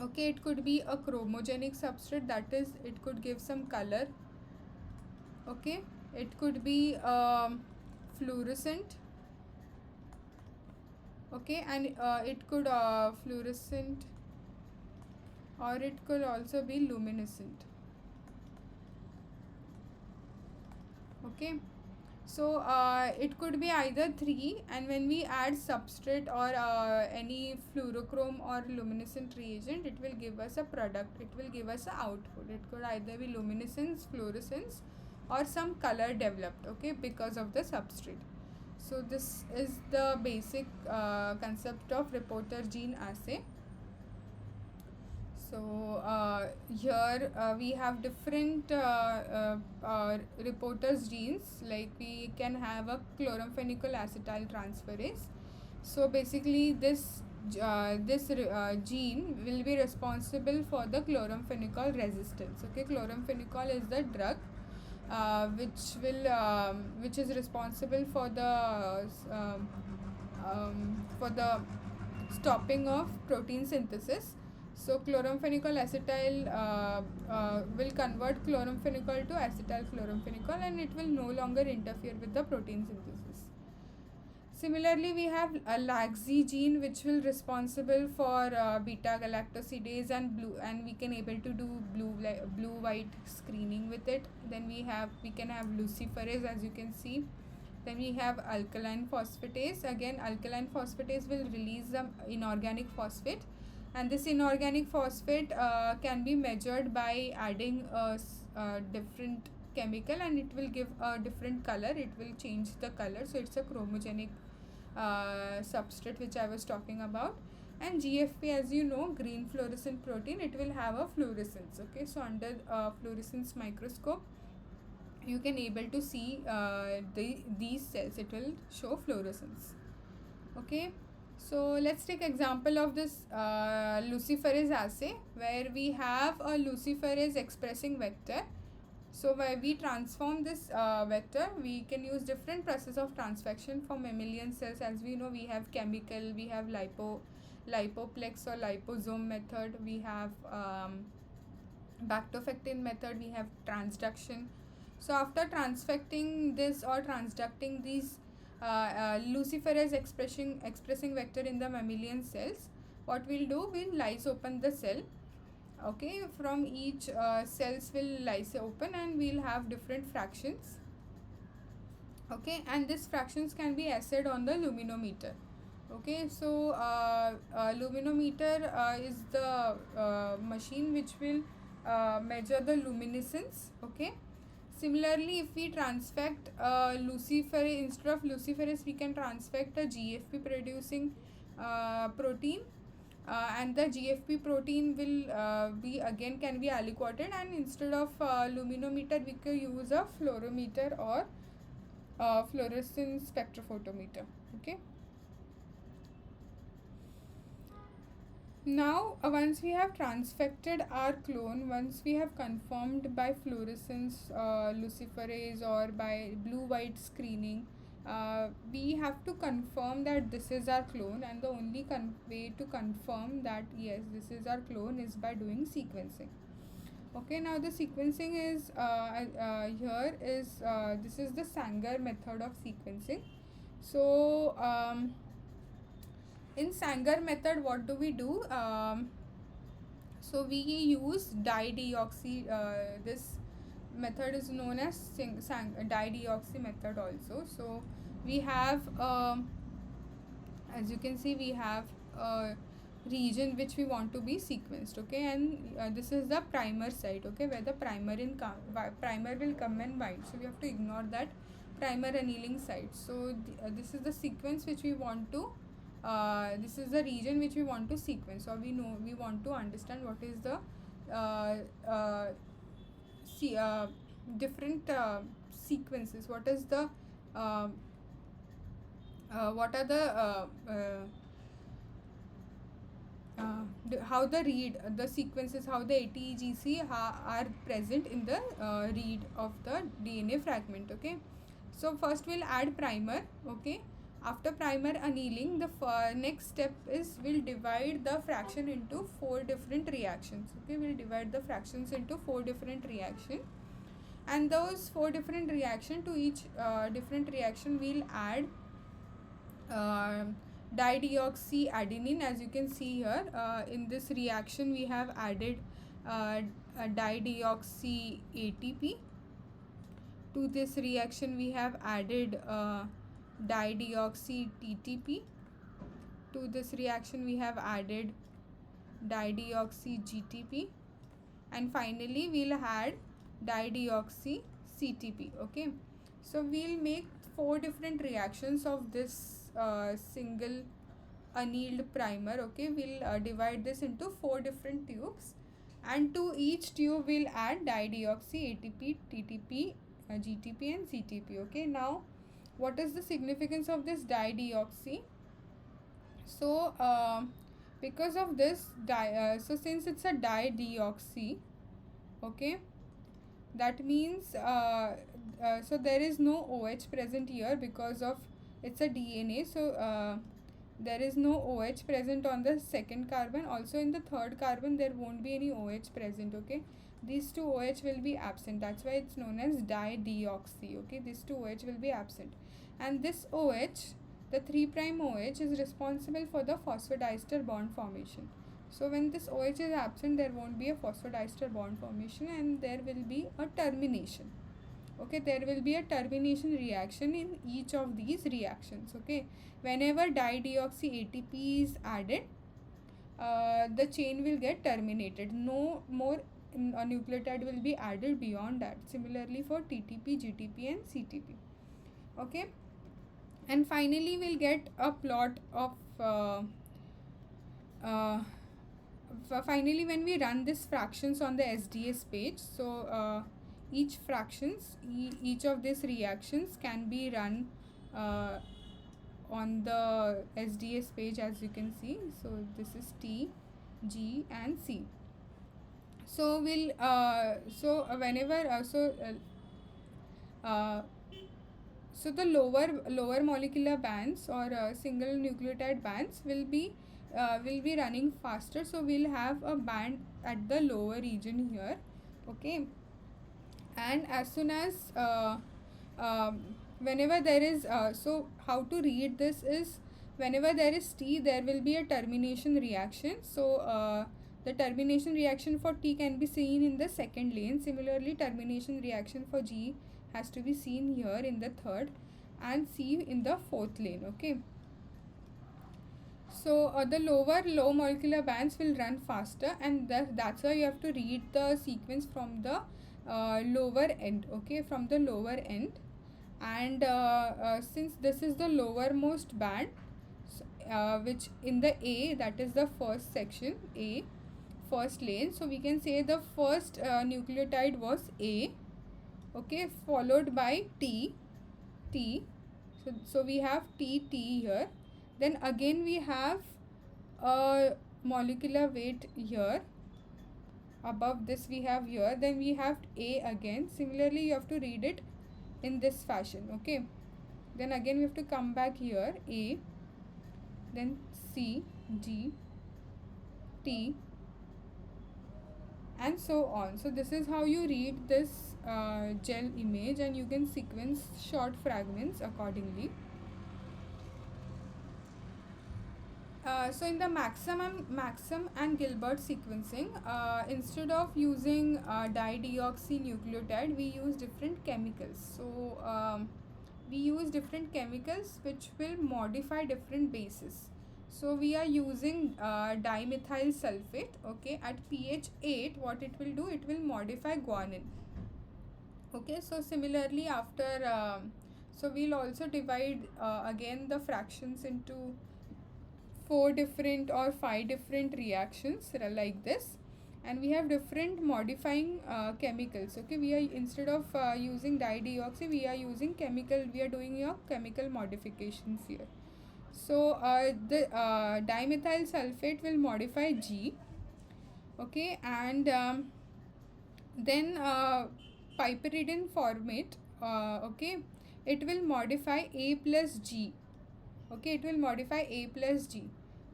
Okay, it could be a chromogenic substrate, that is, it could give some color. Okay, it could be fluorescent. Okay, and it could fluorescent, or it could also be luminescent. Okay, so it could be either 3, and when we add substrate or any fluorochrome or luminescent reagent, it will give us a product, it will give us an output. It could either be luminescence, fluorescence, or some color developed, okay, because of the substrate. So this is the basic concept of reporter gene assay. So here we have different reporters genes, like we can have a chloramphenicol acetyl transferase. So basically this gene will be responsible for the chloramphenicol resistance. Okay, chloramphenicol is the drug which is responsible for the stopping of protein synthesis. So chloramphenicol acetyl will convert chloramphenicol to acetyl chloramphenicol, and it will no longer interfere with the protein synthesis. Similarly, we have a LAGZ gene, which will responsible for beta galactosidase and blue, and we can able to do blue white screening with it. Then we can have luciferase, as you can see. Then we have alkaline phosphatase. Again, alkaline phosphatase will release the inorganic phosphate, and this inorganic phosphate can be measured by adding a different chemical, and it will give a different color. It will change the color, so it's a chromogenic substrate which I was talking about. And GFP, as you know, green fluorescent protein, it will have a fluorescence. Okay, so under fluorescence microscope, you can able to see these cells, it will show fluorescence. Okay, so let's take example of this luciferase assay, where we have a luciferase expressing vector. So when we transform this vector, we can use different process of transfection for mammalian cells. As we know, we have chemical, we have lipoplex or liposome method, we have bactofectin method, we have transduction. So after transfecting this or transducting these luciferase expressing vector in the mammalian cells, what we'll do, we'll lyse open the cell. Okay, from each cells will lyse open, and we'll have different fractions. Okay, and these fractions can be assayed on the luminometer. Okay, so luminometer is the machine which will measure the luminescence. Okay, similarly, if we transfect luciferase, instead of luciferase, we can transfect a GFP producing protein, and the GFP protein will can be aliquoted, and instead of luminometer, we can use a fluorometer or fluorescence spectrophotometer. Okay. Now, once we have transfected our clone, once we have confirmed by fluorescence, luciferase, or by blue-white screening, we have to confirm that this is our clone, and the only way to confirm that yes, this is our clone is by doing sequencing. Okay, now the sequencing is here is this is the Sanger method of sequencing. So in Sanger method, what do we do? So we use dideoxy. This method is known as dideoxy method also. So we have as you can see, we have a region which we want to be sequenced. Okay, and this is the primer site. Okay, where the primer will come and bind. So we have to ignore that primer annealing site. So this is the sequence which we want to this is the region which we want to sequence, or we want to understand what is the different sequences, what is the what are the how the read the sequences, how the ATGC are present in the read of the DNA fragment. Okay, so first we'll add primer. Okay, after primer annealing, the next step is we'll divide the fraction into 4 different reactions. Okay, we'll divide the fractions into 4 different reactions, and those 4 different reaction, to each different reaction we'll add dideoxyadenine. As you can see here, in this reaction we have added dideoxy ATP. To this reaction we have added dideoxy TTP. To this reaction we have added dideoxy GTP, and finally we'll add dideoxy CTP. Okay, so we'll make 4 different reactions of this single annealed primer. Okay, we'll divide this into 4 different tubes, and to each tube we'll add dideoxy ATP, TTP, GTP and CTP. Okay, now what is the significance of this dideoxy? So because of this so since it's a dideoxy, okay, that means so there is no OH present here because of it's a DNA. So there is no OH present on the second carbon. Also in the third carbon there won't be any OH present. Okay, these two OH will be absent, that's why it's known as dideoxy. Okay, these two OH will be absent, and this OH, the 3' OH, is responsible for the phosphodiester bond formation. So when this OH is absent, there won't be a phosphodiester bond formation and there will be a termination. Okay, there will be a termination reaction in each of these reactions. Okay, whenever dideoxy ATP is added, the chain will get terminated. No more nucleotide will be added beyond that. Similarly for TTP, GTP and CTP. Okay, and finally we'll get a plot of finally when we run this fractions on the SDS page, so each of these reactions can be run on the SDS page, as you can see. So this is T, G and C. So we'll whenever so the lower molecular bands or single nucleotide bands will be running faster. So we'll have a band at the lower region here. Okay, and as soon as whenever there is so how to read this is, whenever there is T, there will be a termination reaction. So the termination reaction for T can be seen in the second lane. Similarly, termination reaction for G has to be seen here in the third, and C in the fourth lane. Okay, so the low molecular bands will run faster, and that's why you have to read the sequence from the lower end. Okay, from the lower end, and since this is the lowermost band, which in the A, that is the first section, A, first lane, so we can say the first nucleotide was A. Okay, followed by T. So we have T here. Then again we have a molecular weight here. Above this we have here. Then we have A again. Similarly, you have to read it in this fashion. Okay. Then again we have to come back here. A. Then C, G, T, and so on. So this is how you read this gel image, and you can sequence short fragments accordingly. So in the Maxim and Gilbert sequencing, instead of using dideoxynucleotide, we use different chemicals. So we use different chemicals which will modify different bases. So we are using dimethyl sulfate. Okay, at pH 8, what it will do, it will modify guanine. Okay, so similarly after so we'll also divide again the fractions into 4 different or 5 different reactions like this, and we have different modifying chemicals. Okay, we are, instead of using dideoxy, we are using chemical, we are doing your chemical modifications here. So the dimethyl sulfate will modify G. Okay, and then piperidine formate, okay, it will modify A plus G. Okay, it will modify A plus G.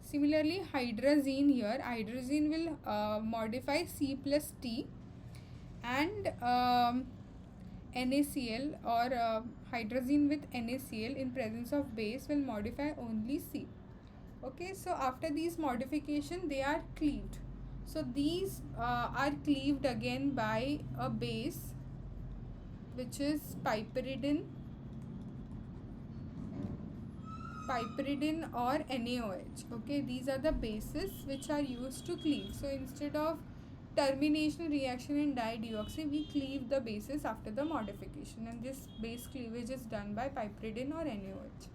Similarly, hydrazine here, hydrazine will modify C plus T, and NaCl or hydrazine with NaCl in presence of base will modify only C. Okay, so after these modification, they are cleaved. So these are cleaved again by a base which is piperidine or NaOH. Okay, these are the bases which are used to cleave. So instead of termination reaction in dideoxy, we cleave the bases after the modification, and this base cleavage is done by piperidine or NaOH.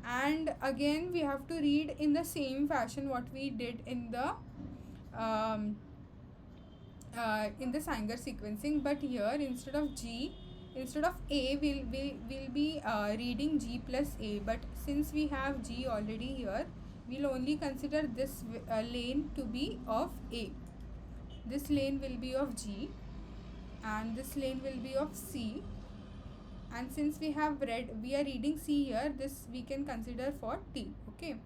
And again we have to read in the same fashion what we did um, in the Sanger sequencing, but here instead of A, we'll be reading G plus A, but since we have G already here, we'll only consider this lane to be of A. This lane will be of G and this lane will be of C, and since we are reading C here, this we can consider for T. Okay,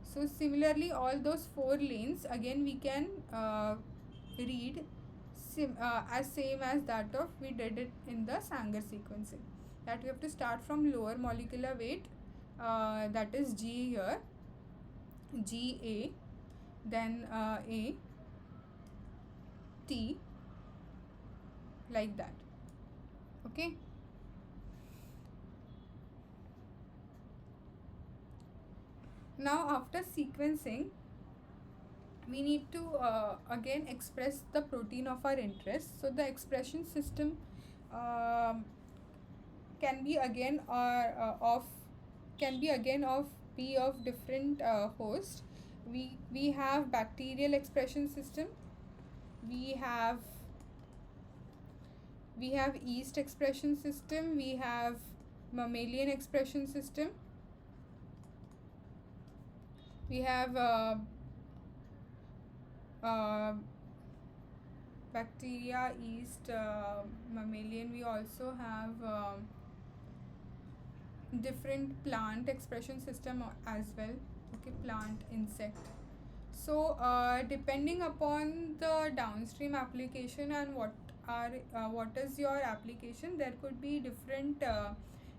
so similarly all those 4 lanes again we can read as same as that of we did it in the Sanger sequencing, that we have to start from lower molecular weight, that is G here, GA, then A, T, like that. Okay, now after sequencing we need to again express the protein of our interest. So the expression system um, can be again of P of different hosts. We have bacterial expression system, we have yeast expression system, we have mammalian expression system, we have bacteria, yeast, mammalian. We also have different plant expression system as well. Okay, plant, insect. So depending upon the downstream application and what is your application, there could be different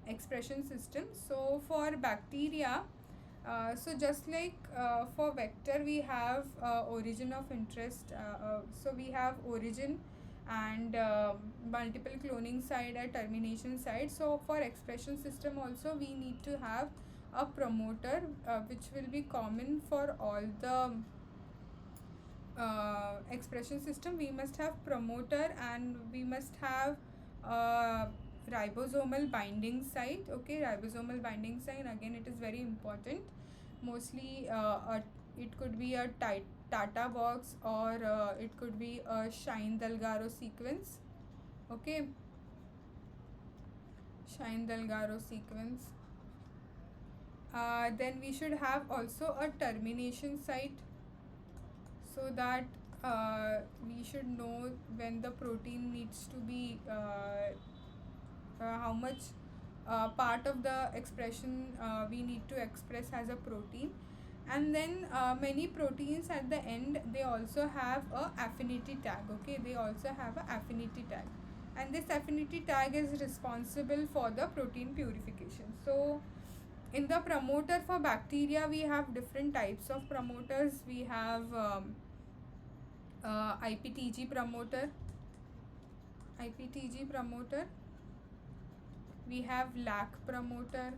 expression systems. So for bacteria, so just like for vector we have origin of interest, so we have origin and multiple cloning site at termination site. So for expression system also we need to have a promoter, which will be common for all the expression system. We must have promoter and we must have ribosomal binding site. Okay, ribosomal binding site, again it is very important. Mostly it could be a Tata box, or it could be a Shine-Dalgaro sequence. Okay, Shine-Dalgaro sequence. Then we should have also a termination site, so that we should know when the protein needs to be how much part of the expression we need to express as a protein. And then many proteins at the end, they also have a affinity tag. Okay, they also have a affinity tag, and this affinity tag is responsible for the protein purification. So in the promoter for bacteria we have different types of promoters. We have IPTG promoter, we have LAC promoter,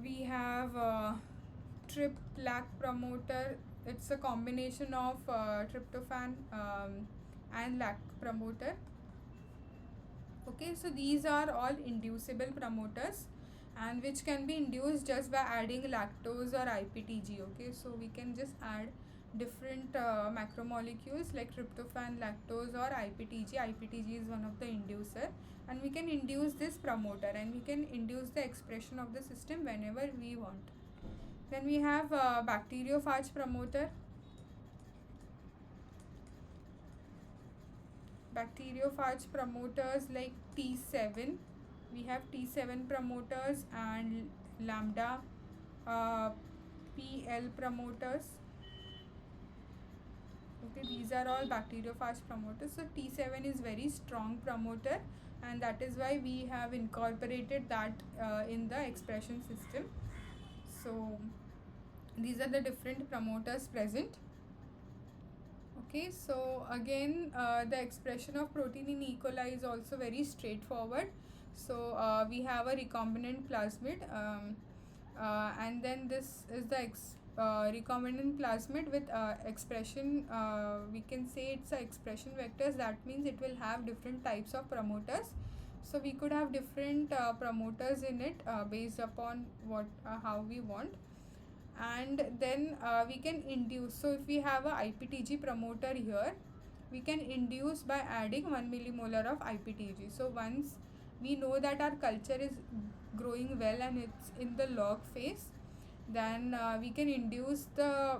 we have TRIP-LAC promoter. It's a combination of tryptophan and LAC promoter. Okay, so these are all inducible promoters, and which can be induced just by adding lactose or IPTG. Okay, so we can just add different macromolecules like tryptophan, lactose or IPTG. IPTG is one of the inducer, and we can induce this promoter and we can induce the expression of the system whenever we want. Then we have bacteriophage promoter. Bacteriophage promoters like T7, we have T7 promoters and lambda PL promoters. Okay, these are all bacteriophage promoters. So T7 is very strong promoter, and that is why we have incorporated that in the expression system. So these are the different promoters present. Okay, so again, the expression of protein in E. coli is also very straightforward. So we have a recombinant plasmid, and then this is the recombinant plasmid with expression. We can say it's a expression vectors. That means it will have different types of promoters. So we could have different promoters in it based upon what how we want. And then we can induce. So if we have a IPTG promoter here, we can induce by adding 1 millimolar of IPTG. So once we know that our culture is growing well and it's in the log phase, then we can induce the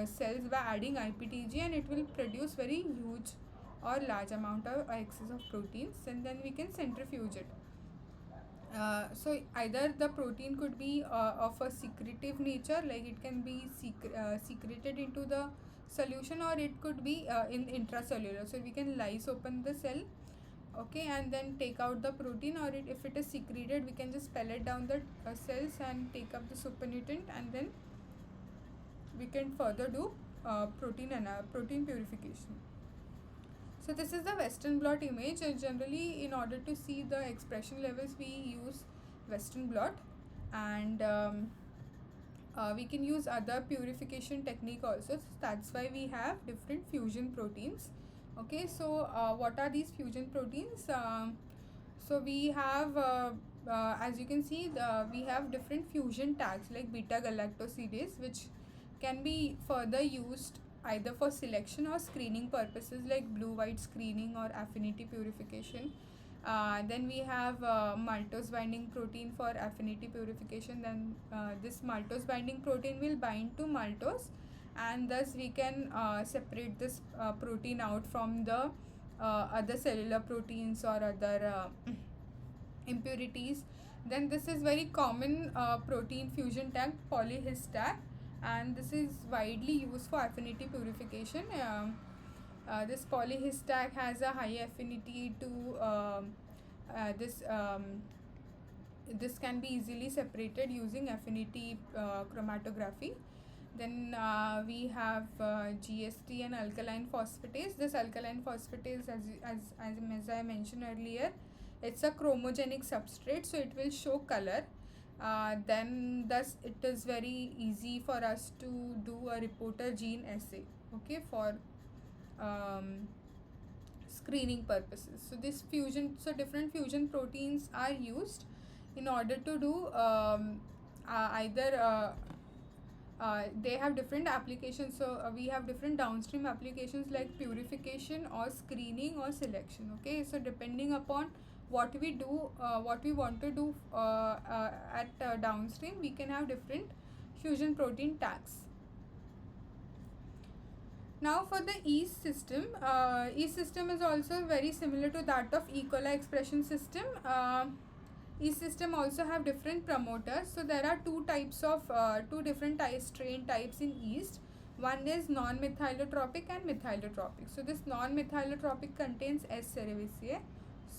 cells by adding IPTG, and it will produce very huge or large amount of excess of proteins, and then we can centrifuge it. So either the protein could be of a secretive nature, like it can be secreted into the solution, or it could be in intracellular. So we can lyse open the cell, okay, and then take out the protein, or if it is secreted, we can just pellet down the cells and take up the supernatant, and then we can further do protein purification. So this is the Western blot image. Generally, in order to see the expression levels, we use Western blot, and we can use other purification technique also. So that's why we have different fusion proteins. Okay, so what are these fusion proteins? So we have, as you can see, we have different fusion tags like beta galactosidase, which can be further used either for selection or screening purposes, like blue white screening or affinity purification. Then we have maltose binding protein for affinity purification. Then this maltose binding protein will bind to maltose, and thus we can separate this protein out from the other cellular proteins or other impurities. Then this is very common protein fusion tag, polyhis tag, and this is widely used for affinity purification. This polyhis tag has a high affinity to this. This can be easily separated using affinity chromatography. Then we have GST and alkaline phosphatase. This alkaline phosphatase, as I mentioned earlier, it's a chromogenic substrate, so it will show color. Then thus it is very easy for us to do a reporter gene assay, okay, for screening purposes. So this fusion, so different fusion proteins are used in order to do either they have different applications. So we have different downstream applications like purification or screening or selection, okay. So depending upon what we do, what we want to do at downstream, we can have different fusion protein tags. Now for the yeast system is also very similar to that of E. coli expression system. Yeast system also have different promoters. So there are two different strain types in yeast. One is non-methylotropic and methylotropic. So this non-methylotropic contains S. cerevisiae.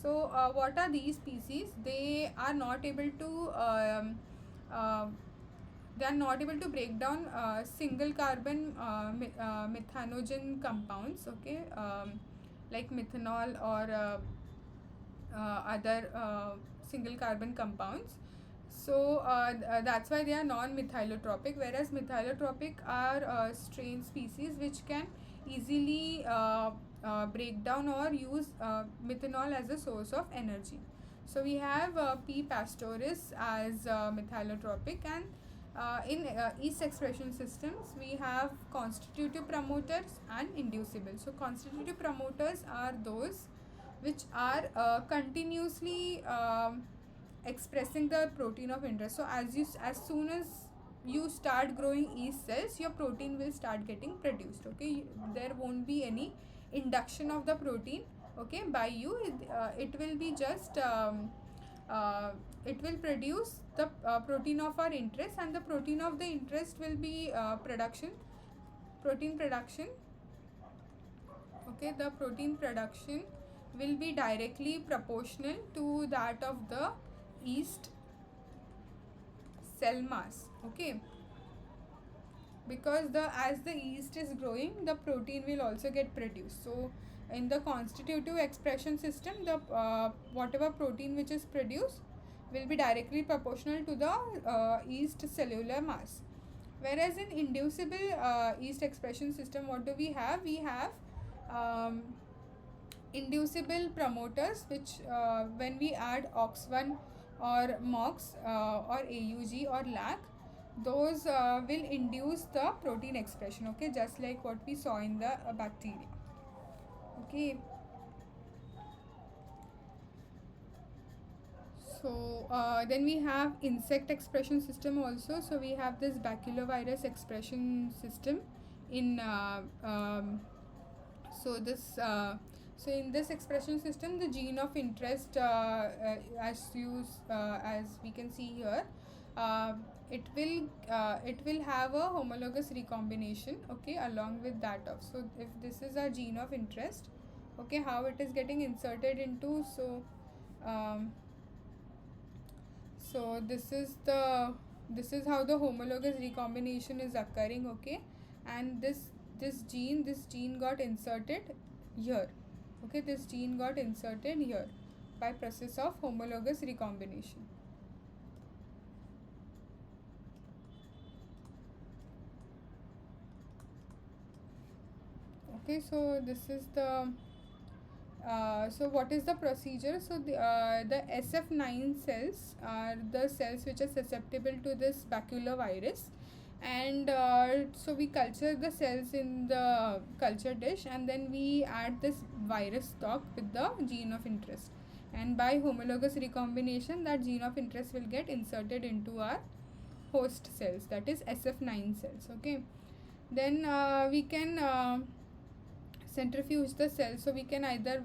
So what are these species? They are not able to break down single carbon methanogen compounds, okay, like methanol or other single carbon compounds. So that's why they are non-methylotropic, whereas methylotropic are strain species which can easily break down or use methanol as a source of energy. So we have P. pastoris as methylotropic, and in yeast expression systems we have constitutive promoters and inducible. So constitutive promoters are those which are continuously expressing the protein of interest. So as soon as you start growing yeast cells, your protein will start getting produced, okay. There won't be any induction of the protein, okay, by you. It will be just it will produce the protein of our interest, and the protein of the interest will be protein production, okay. The protein production will be directly proportional to that of the yeast cell mass, okay. because the as the yeast is growing, the protein will also get produced. So in the constitutive expression system, the whatever protein which is produced will be directly proportional to the yeast cellular mass. Whereas in inducible yeast expression system, what do we have? We have um, inducible promoters, which when we add OX1 or MOX or AUG or LAC, those will induce the protein expression, okay, just like what we saw in the bacteria. Okay, so then we have insect expression system also. So we have this baculovirus expression system in so this so in this expression system, the gene of interest, as we can see here, uh, it will have a homologous recombination, okay, along with that of. So if this is a gene of interest, okay, how it is getting inserted into, so um, so this is how the homologous recombination is occurring, okay, and this gene got inserted here, okay, this gene got inserted here by process of homologous recombination. Okay, so this is the so what is the procedure? So the SF9 cells are the cells which are susceptible to this baculovirus, and so we culture the cells in the culture dish, and then we add this virus stock with the gene of interest, and by homologous recombination, that gene of interest will get inserted into our host cells, that is SF9 cells. Okay, then we can centrifuge the cell. So we can either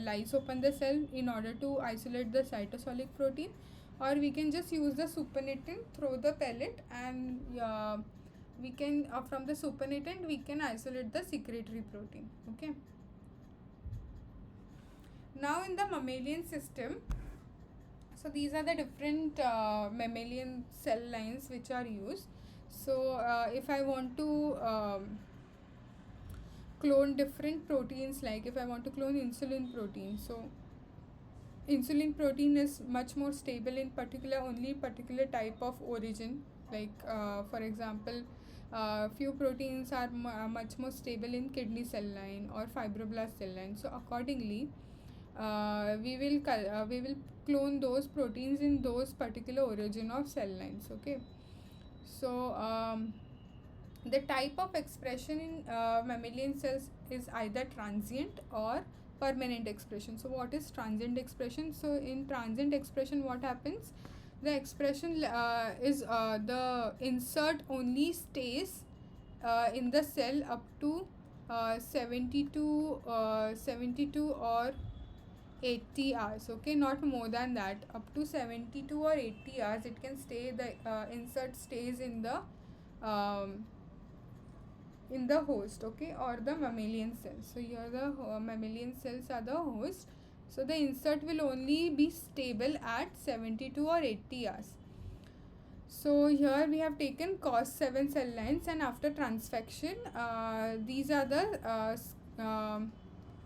lyse open the cell in order to isolate the cytosolic protein, or we can just use the supernatant, throw the pellet, and we can from the supernatant we can isolate the secretory protein. Okay, now in the mammalian system, so these are the different mammalian cell lines which are used. So if I want to clone different proteins, like if I want to clone insulin protein, so insulin protein is much more stable in only particular type of origin, like for example, few proteins are much more stable in kidney cell line or fibroblast cell line. So accordingly, we will clone those proteins in those particular origin of cell lines. Okay, so the type of expression in mammalian cells is either transient or permanent expression. So what is transient expression? So in transient expression, what happens? The expression is the insert only stays in the cell up to 72 or 80 hours. Okay, not more than that. Up to 72 or 80 hours it can stay, the insert stays in the host, okay, or the mammalian cells. So here the mammalian cells are the host, so the insert will only be stable at 72 or 80 hours. So here we have taken COS7 cell lines, and after transfection, these are the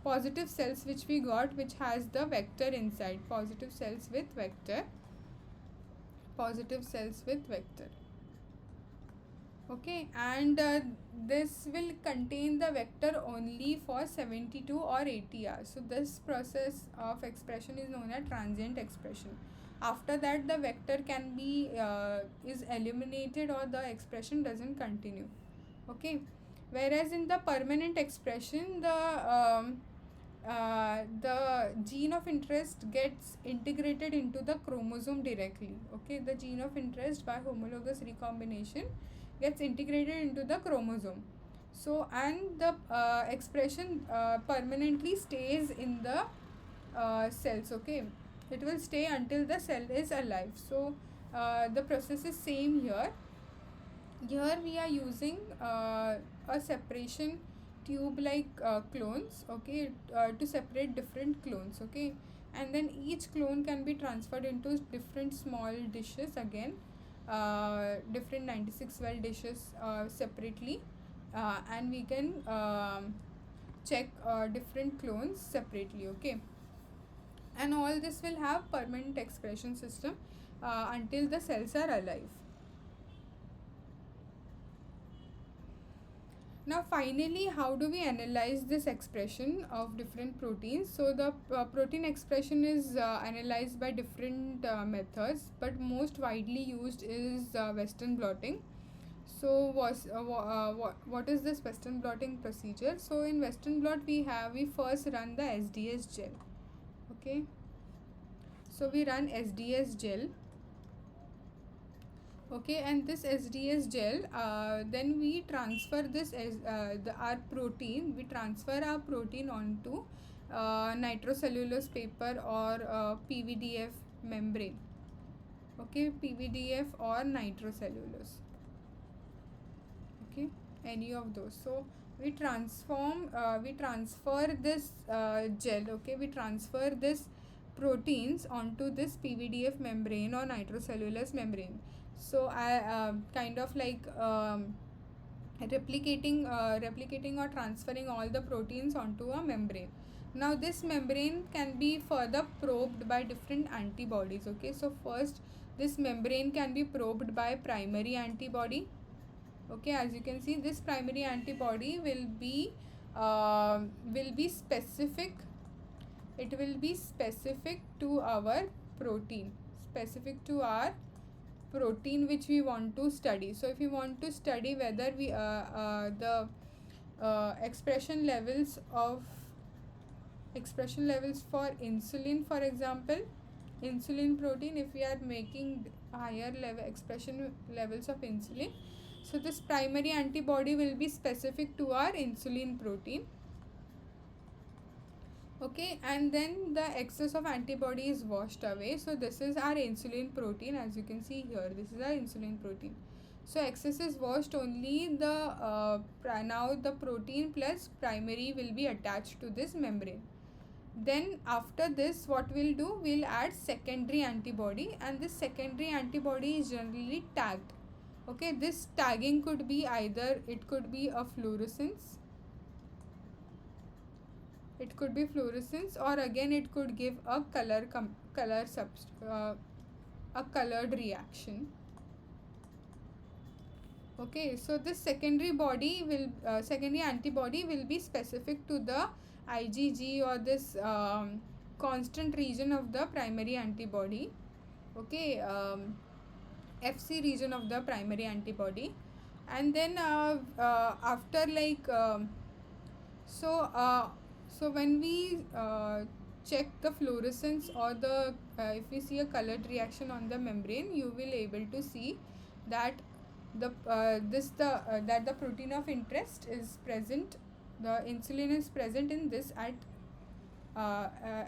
positive cells which we got, which has the vector inside, positive cells with vector. Okay, and this will contain the vector only for 72 or 80 hours. So this process of expression is known as transient expression. After that, the vector can be is eliminated, or the expression doesn't continue. Okay, whereas in the permanent expression, the gene of interest gets integrated into the chromosome directly. Okay, the gene of interest by homologous recombination gets integrated into the chromosome. So and the expression permanently stays in the cells. Okay, it will stay until the cell is alive. So the process is same here. Here we are using a separation tube like clones, okay, to separate different clones. Okay, and then each clone can be transferred into different small dishes again, different 96 well dishes separately, and we can check different clones separately. Okay, and all this will have permanent expression system until the cells are alive. Now finally, how do we analyze this expression of different proteins? So the protein expression is analyzed by different methods, but most widely used is Western blotting. So what is this Western blotting procedure? So in Western blot we first run the SDS gel. Okay, so we run SDS gel. Okay, and this SDS gel, then we transfer this as our protein. We transfer our protein onto nitrocellulose paper or PVDF membrane. Okay, PVDF or nitrocellulose. Okay, any of those. So we transfer this gel. Okay, we transfer this proteins onto this PVDF membrane or nitrocellulose membrane. So I kind of like replicating or transferring all the proteins onto a membrane. Now this membrane can be further probed by different antibodies. Okay, so first this membrane can be probed by primary antibody. Okay, as you can see, this primary antibody will be specific. It will be specific to our protein, specific to our protein which we want to study. So if you want to study whether the expression levels for insulin, for example, insulin protein, if we are making higher level expression levels of insulin, so this primary antibody will be specific to our insulin protein. Okay, and then the excess of antibody is washed away. So this is our insulin protein, as you can see here. This is our insulin protein. So excess is washed, only the now the protein plus primary will be attached to this membrane. Then after this, what we'll do, we'll add secondary antibody, and this secondary antibody is generally tagged. Okay, this tagging could be either, it could be a fluorescence, it could be fluorescence, or again it could give a a colored reaction. Okay, so this secondary antibody will be specific to the IgG or this constant region of the primary antibody. Okay, FC region of the primary antibody. And then after like so when we check the fluorescence or the if we see a colored reaction on the membrane, you will able to see that that the protein of interest is present, the insulin is present in this at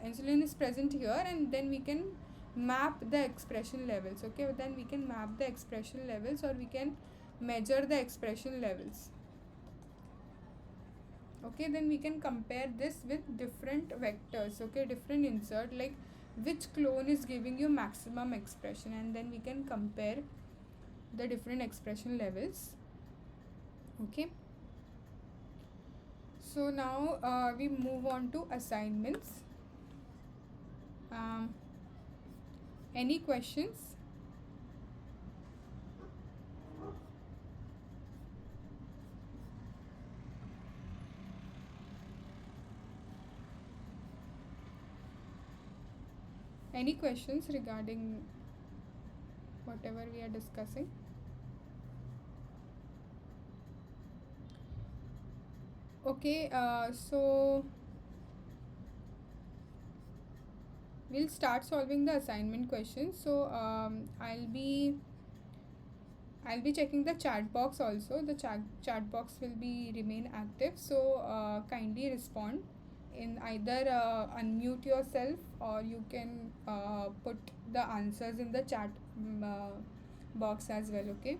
insulin is present here, and then we can map the expression levels. Okay, then we can map the expression levels, or we can measure the expression levels. Okay, then we can compare this with different vectors. Okay, different insert, like which clone is giving you maximum expression, and then we can compare the different expression levels. Okay, so now we move on to assignments. Any questions? Any questions regarding whatever we are discussing? Okay, so we'll start solving the assignment questions. So I'll be checking the chat box also. The chat box will be remain active, so kindly respond in either unmute yourself, or you can put the answers in the chat box as well. Okay,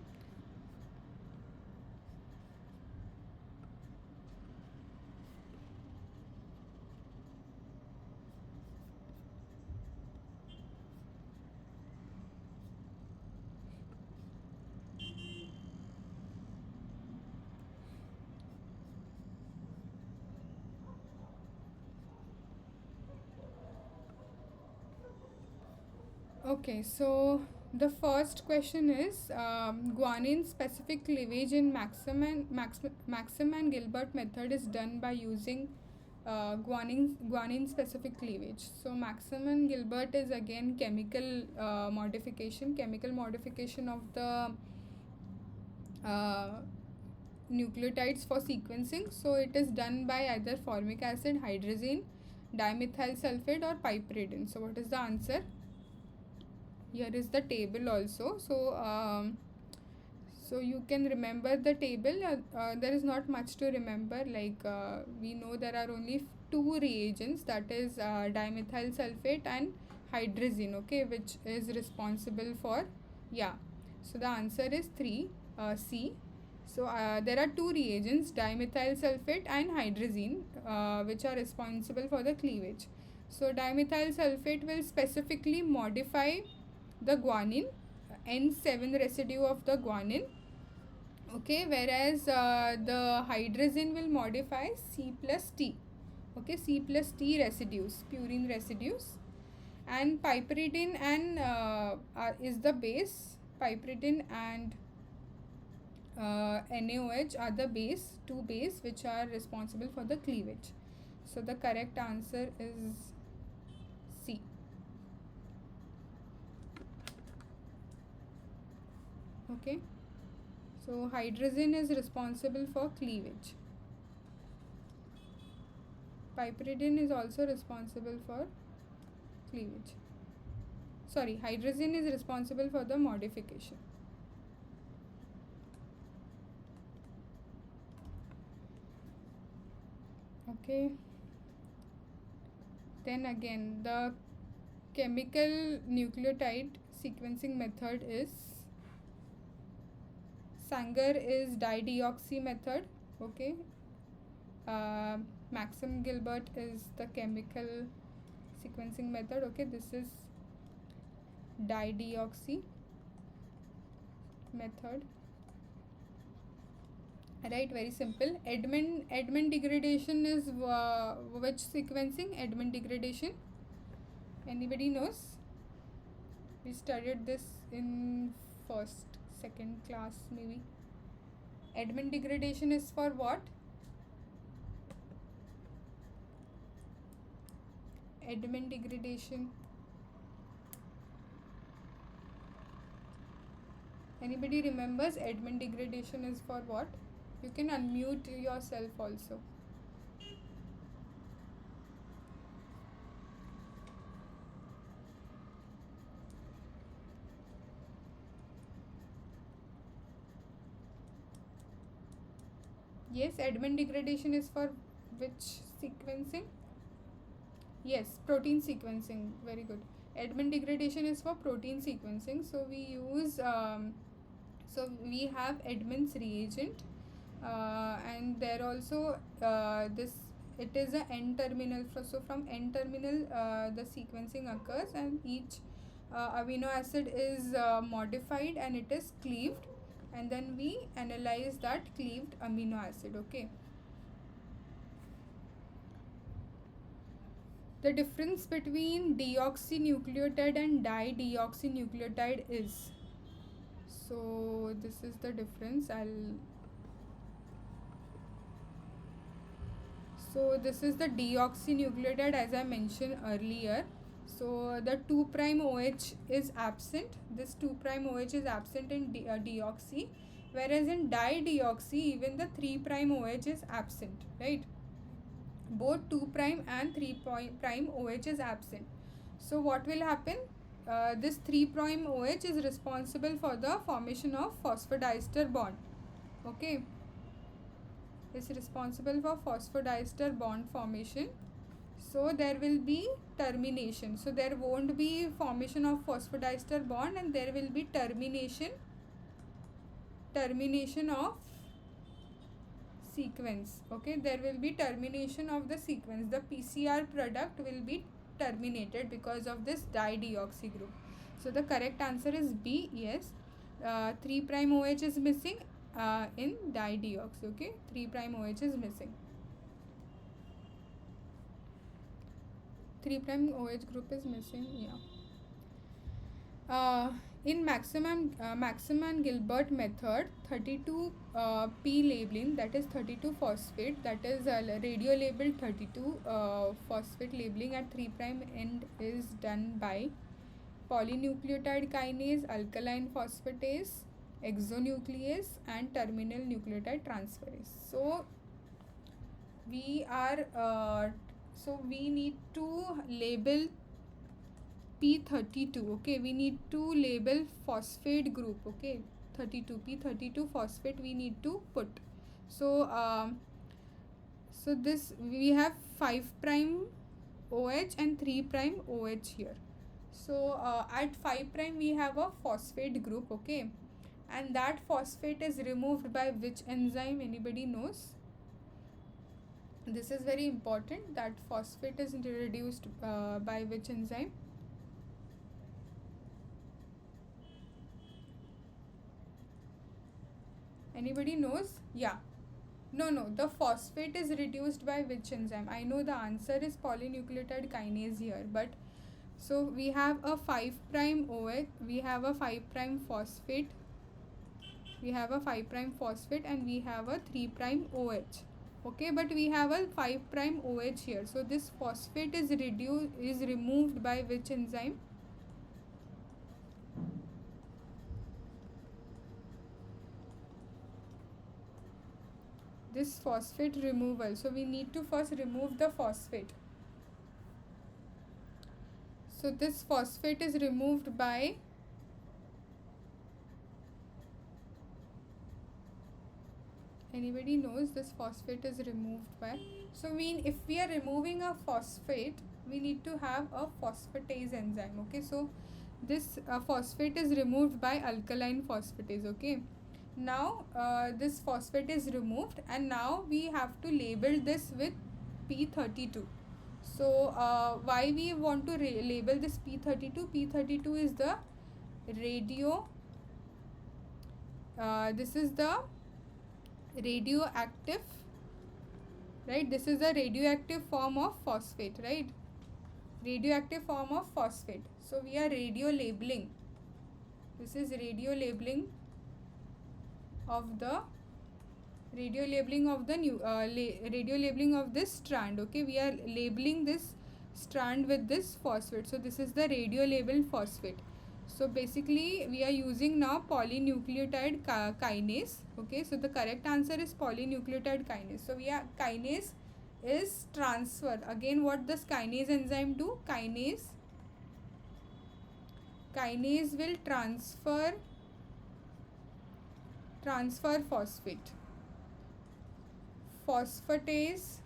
Okay, so the first question is guanine specific cleavage in Maxim and Gilbert method is done by using guanine specific cleavage. So Maxim and Gilbert is again chemical modification of the uh, nucleotides for sequencing. So it is done by either formic acid, hydrazine, dimethyl sulfate, or piperidine. So what is the answer? Here is the table also. So you can remember the table. There is not much to remember. We know there are only two reagents, that is dimethyl sulfate and hydrazine, okay, which is responsible for, yeah. So the answer is 3, C. So there are two reagents, dimethyl sulfate and hydrazine, which are responsible for the cleavage. So dimethyl sulfate will specifically modify the guanine, N7 residue of the guanine, okay, whereas the hydrazine will modify C plus T, okay, C plus T residues, purine residues, and piperidine and is the base. Piperidine and NaOH are the two base which are responsible for the cleavage. So the correct answer is C. Okay, so hydrazine is responsible for cleavage. Piperidine is also responsible for cleavage. Sorry, hydrazine is responsible for the modification. Okay, then again the chemical nucleotide sequencing method is Sanger is dideoxy method, okay. Maxim Gilbert is the chemical sequencing method, okay. This is dideoxy method, right? Very simple. Edmond degradation is which sequencing? Edmond degradation, anybody knows? We studied this in second class maybe. Edmond degradation is for what? Edmond degradation, anybody remembers Edmond degradation is for what? You can unmute yourself also. Yes, Edmond degradation is for which sequencing? Yes, protein sequencing. Very good. Edmond degradation is for protein sequencing. So we use we have Edmond's reagent, and there also this, it is a N terminal. So from N terminal the sequencing occurs, and each amino acid is modified and it is cleaved, and then we analyze that cleaved amino acid, okay. The difference between deoxynucleotide and dideoxynucleotide is, so this is the difference. So this is the deoxynucleotide, as I mentioned earlier. So the 2' OH is absent. This 2' OH is absent in deoxy, whereas in dideoxy even the 3' OH is absent, right? Both 2' and 3' OH is absent. So what will happen? This 3' OH is responsible for the formation of phosphodiester bond, okay. Is responsible for phosphodiester bond formation. So there will be termination. So there won't be formation of phosphodiester bond, and there will be termination of sequence, okay. There will be termination of the sequence. The PCR product will be terminated because of this dideoxy group. So the correct answer is B. Yes, 3' OH is missing in dideoxy, okay. 3' OH is missing. 3' OH group is missing, yeah. Uh, in Maximum Gilbert method, 32 P labeling, that is 32 phosphate, that is radio labeled 32 phosphate labeling at 3' end is done by polynucleotide kinase, alkaline phosphatase, exonuclease, and terminal nucleotide transferase. We are we need to label P32. Okay, we need to label phosphate group. Okay, 32 P32 phosphate we need to put. So this we have 5' OH and 3' OH here. So at 5' we have a phosphate group. Okay, and that phosphate is removed by which enzyme? Anybody knows? This is very important, that phosphate is reduced by which enzyme? Anybody knows? Yeah. No, the phosphate is reduced by which enzyme? I know the answer is polynucleotide kinase here, but so we have a 5' OH, we have a 5' phosphate, we have a 5' phosphate, and we have a 3' OH. Okay, but we have a 5' OH here. So this phosphate is removed by which enzyme? This phosphate removal. So we need to first remove the phosphate. So this phosphate is removed by anybody knows this phosphate is removed by? So if we are removing a phosphate, we need to have a phosphatase enzyme. Okay, so this phosphate is removed by alkaline phosphatase. Okay, now this phosphate is removed, and now we have to label this with P32. So why we want to label this P32? P32 is the radio this is the radioactive, right? This is the radioactive form of phosphate, right? Radioactive form of phosphate. So we are radio labeling. This is radio labeling of the radio labeling of this strand. Okay, we are labeling this strand with this phosphate. So this is the radio labeled phosphate. So basically we are using now polynucleotide kinase. Okay, so the correct answer is polynucleotide kinase. So we are kinase is transfer. Again, what does kinase enzyme do? Kinase will transfer phosphate. Phosphatase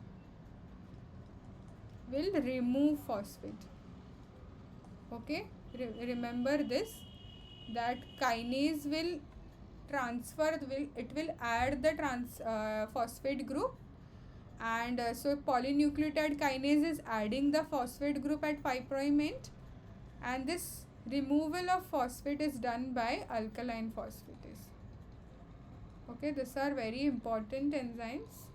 will remove phosphate. Okay, remember this, that kinase will add the phosphate group, and so polynucleotide kinase is adding the phosphate group at 5' end, and this removal of phosphate is done by alkaline phosphatase. Okay, these are very important enzymes.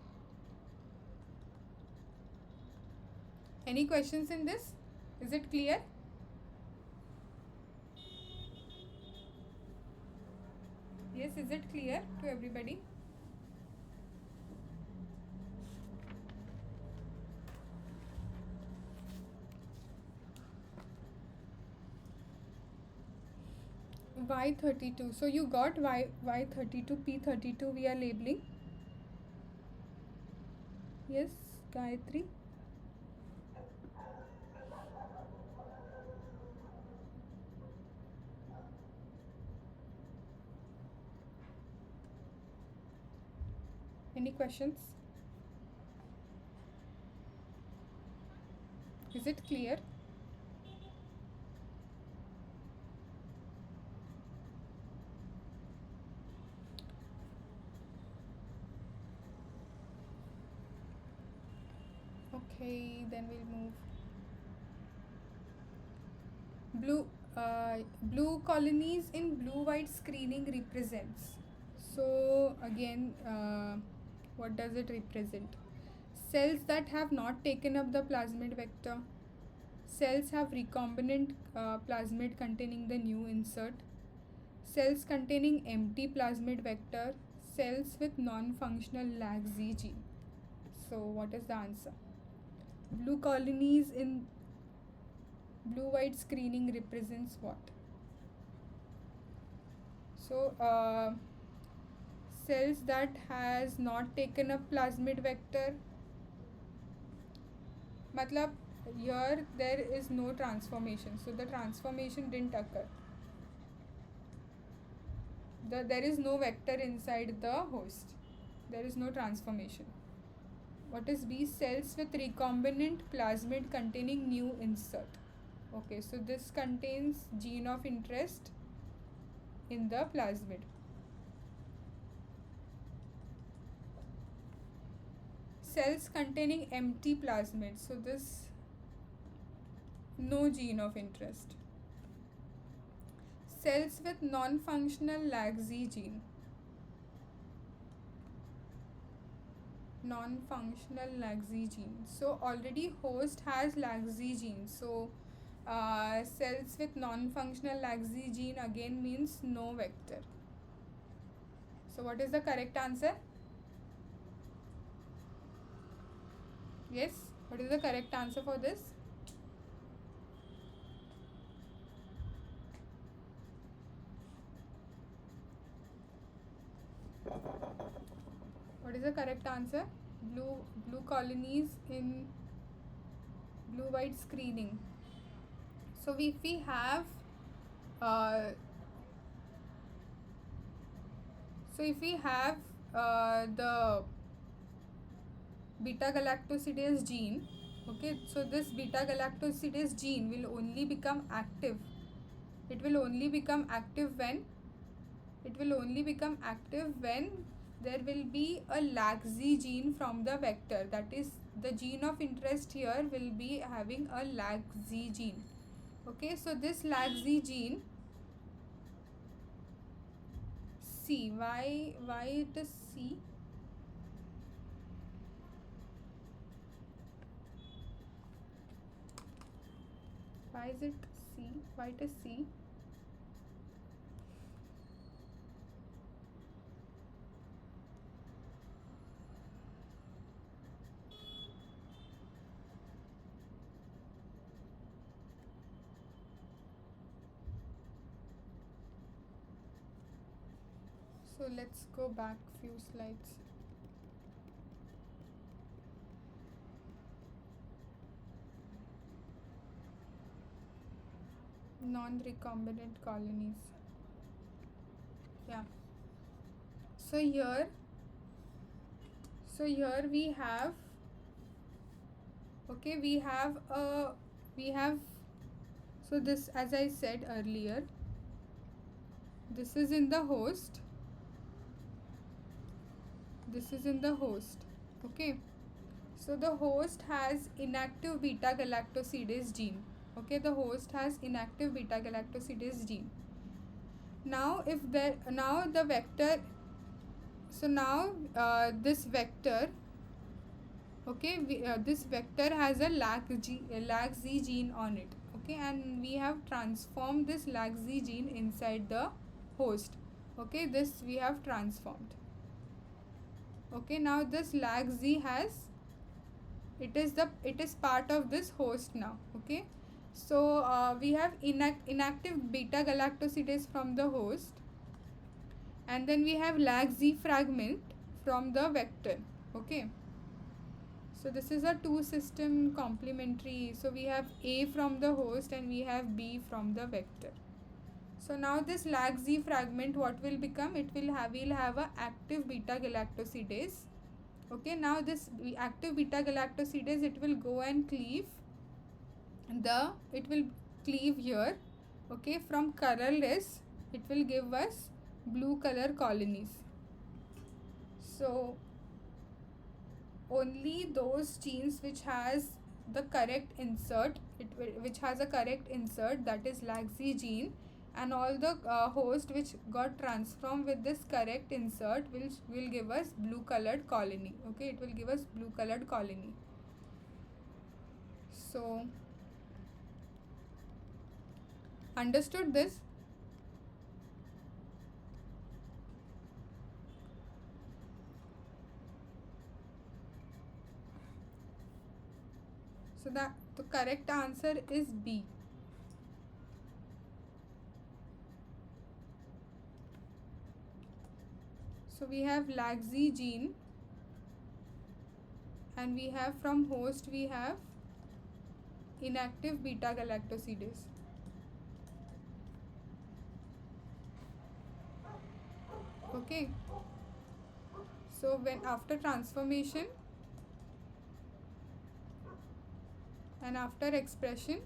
Any questions in this? Is it clear? Yes, is it clear to everybody? Y32. So you got Y32, P32 we are labeling. Yes, Gayatri. Any questions? Is it clear? Okay, then we'll move. Blue colonies in blue-white screening represents. So again, what does it represent? Cells that have not taken up the plasmid vector. Cells have recombinant plasmid containing the new insert. Cells containing empty plasmid vector. Cells with non-functional lag Z gene. So what is the answer? Blue colonies in blue-white screening represents what? So cells that has not taken up plasmid vector, matlab here there is no transformation, so the transformation didn't occur. There is no vector inside the host, there is no transformation. What is B? Cells with recombinant plasmid containing new insert. Okay, so this contains gene of interest in the plasmid. Cells containing empty plasmid, so this no gene of interest. Cells with non-functional lag Z gene. Non-functional lag Z gene. So already host has lag Z gene. So cells with non-functional lag Z gene again means no vector. So what is the correct answer? Yes, what is the correct answer for this? What is the correct answer? Blue colonies in blue-white screening. So if we have the beta galactosidase gene, okay, so this beta galactosidase gene will only become active. It will only become active when there will be a lag Z gene from the vector. That is, the gene of interest here will be having a lag Z gene. Okay, so this lag Z gene, C, why it is C? Why is it C? Why it is C? So let's go back few slides. Non-recombinant colonies. Yeah. So here we have, okay, we have so this, as I said earlier, this is in the host, okay. So the host has inactive beta galactosidase gene, okay, the host has inactive beta galactosidase gene. Now the vector, so now this vector, okay, this vector has a lag Z gene on it, okay, and we have transformed this lag Z gene inside the host, okay, this we have transformed, okay. Now this lag Z it is part of this host now, okay. So we have inactive beta galactosidase from the host, and then we have lag Z fragment from the vector, okay. So this is a two system complementary. So we have A from the host and we have B from the vector. So now this lag Z fragment, what will become? We'll have a active beta galactosidase. Okay, now this active beta galactosidase, it will go and cleave here. Okay, from colorless, it will give us blue color colonies. So only those genes which has the correct insert, which has a correct insert, that is lag Z gene, and all the host which got transformed with this correct insert will give us blue colored colony, okay, it will give us blue colored colony. So Understood this? So the correct answer is B. So we have laxi gene, and we have from host we have inactive beta galactosidase. Okay. So when after transformation and after expression,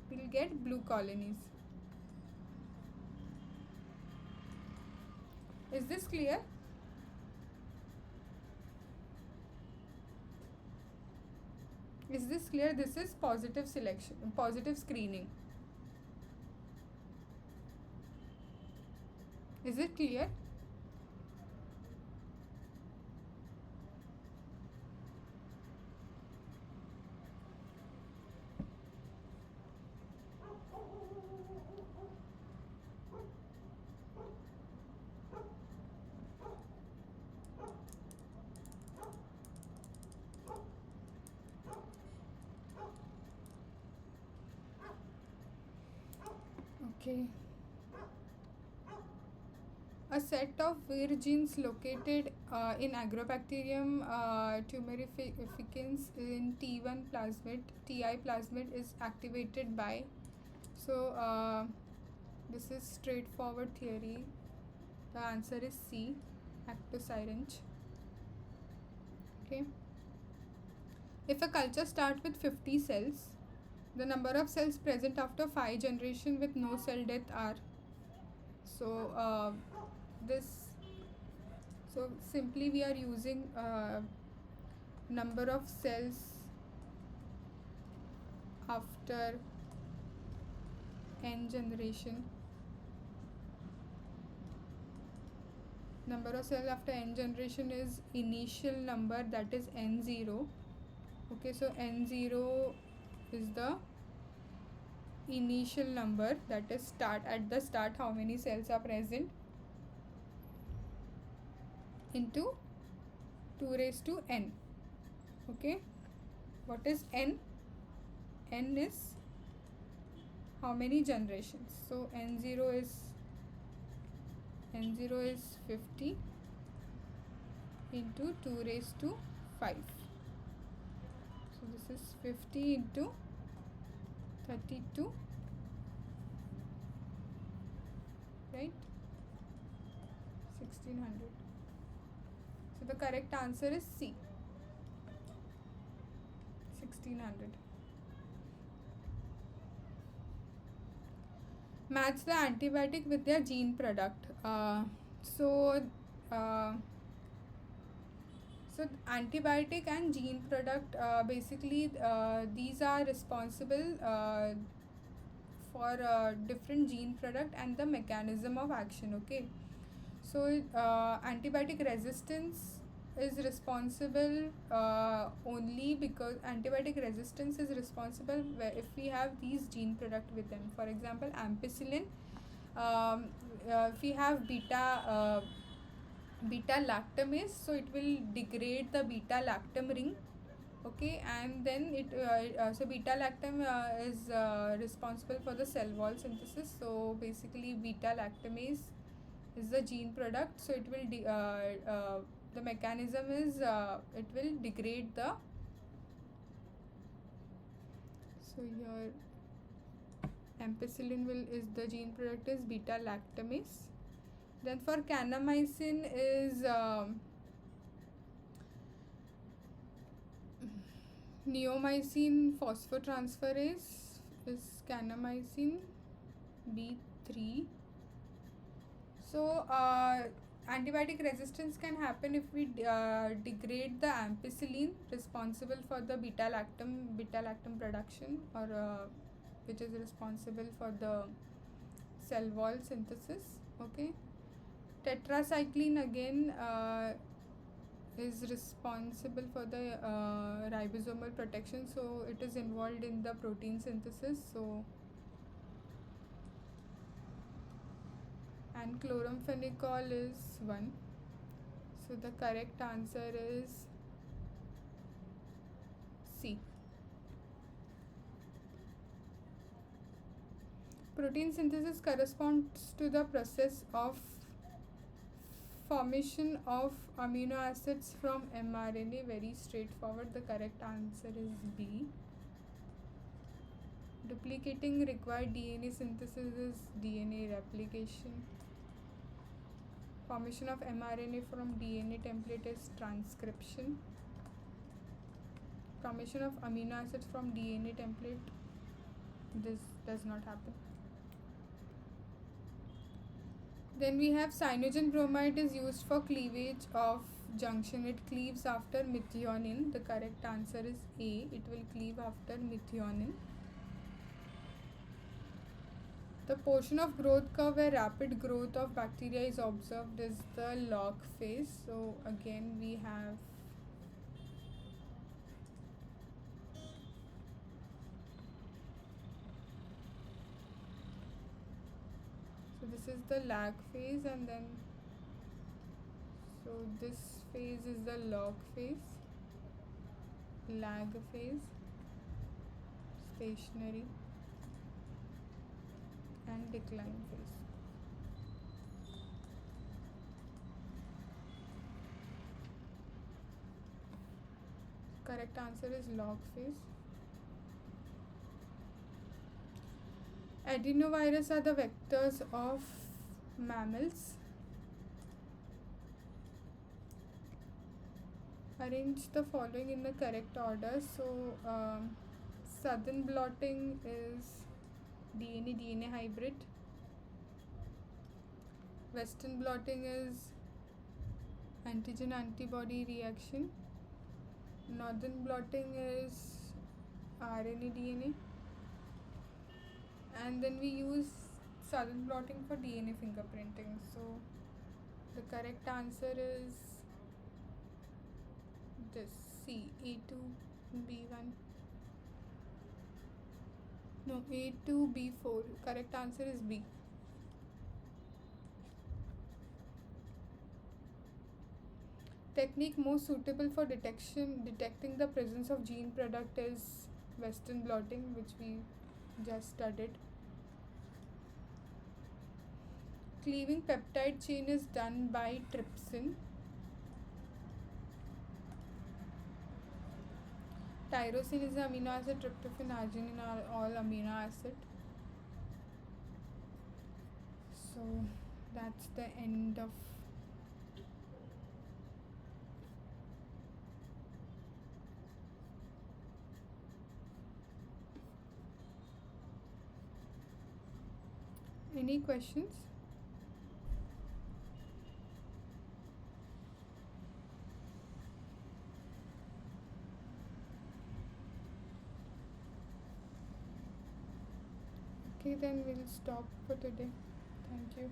we'll get blue colonies. Is this clear? Is this clear? This is positive selection, positive screening. Is it clear? Okay. A set of Vir genes located in Agrobacterium tumerificans in T1 plasmid, Ti plasmid is activated by. So this is straightforward theory. The answer is C, actosyringe. Okay. If a culture starts with 50 cells, the number of cells present after 5 generation with no cell death are. So so simply we are using number of cells after n generation. Number of cells after n generation is initial number, that is n0. Okay, so n0 is the initial number, that is start, at the start how many cells are present, into 2 raised to n. Okay, what is n? N is how many generations. So n0 is 50 into 2 raised to 5. So this is 50 into 32, right? 1600. So the correct answer is C, 1600. Match the antibiotic with their gene product. So antibiotic and gene product, basically these are responsible for different gene product and the mechanism of action. Okay, so antibiotic resistance is responsible only because antibiotic resistance is responsible if we have these gene product with them. For example, ampicillin, if we have beta lactamase, so it will degrade the beta lactam ring. Okay, and then so beta lactam is responsible for the cell wall synthesis. So basically beta lactamase is the gene product, so it will the mechanism is it will degrade the, so here ampicillin is the gene product is beta lactamase. Then for kanamycin is neomycin phosphotransferase is kanamycin B3. So antibiotic resistance can happen if we degrade the ampicillin responsible for the beta lactam production, or which is responsible for the cell wall synthesis. Okay, tetracycline again is responsible for the ribosomal protection, so it is involved in the protein synthesis. So and chloramphenicol is one. So the correct answer is C. Protein synthesis corresponds to the process of formation of amino acids from mRNA. Very straightforward. The correct answer is B. Duplicating required DNA synthesis is DNA replication. Formation of mRNA from DNA template is transcription. Formation of amino acids from DNA template, this does not happen. Then we have cyanogen bromide is used for cleavage of junction. It cleaves after methionine. The correct answer is A. It will cleave after methionine. The portion of growth curve where rapid growth of bacteria is observed is the log phase. So again we have this is the lag phase, and then so this phase is the log phase, lag phase, stationary, and decline phase. Correct answer is log phase. Adenovirus are the vectors of mammals. Arrange the following in the correct order. So southern blotting is DNA hybrid. Western blotting is antigen antibody reaction. Northern blotting is RNA DNA. And then we use southern blotting for DNA fingerprinting. So the correct answer is this C, A2B1. No, A2B4. Correct answer is B. Technique most suitable for detecting the presence of gene product is Western blotting, which we just studied. Cleaving peptide chain is done by trypsin. Tyrosine is an amino acid, tryptophan, arginine are all amino acid. So that's the end of any questions? Okay, then we'll stop for today. Thank you.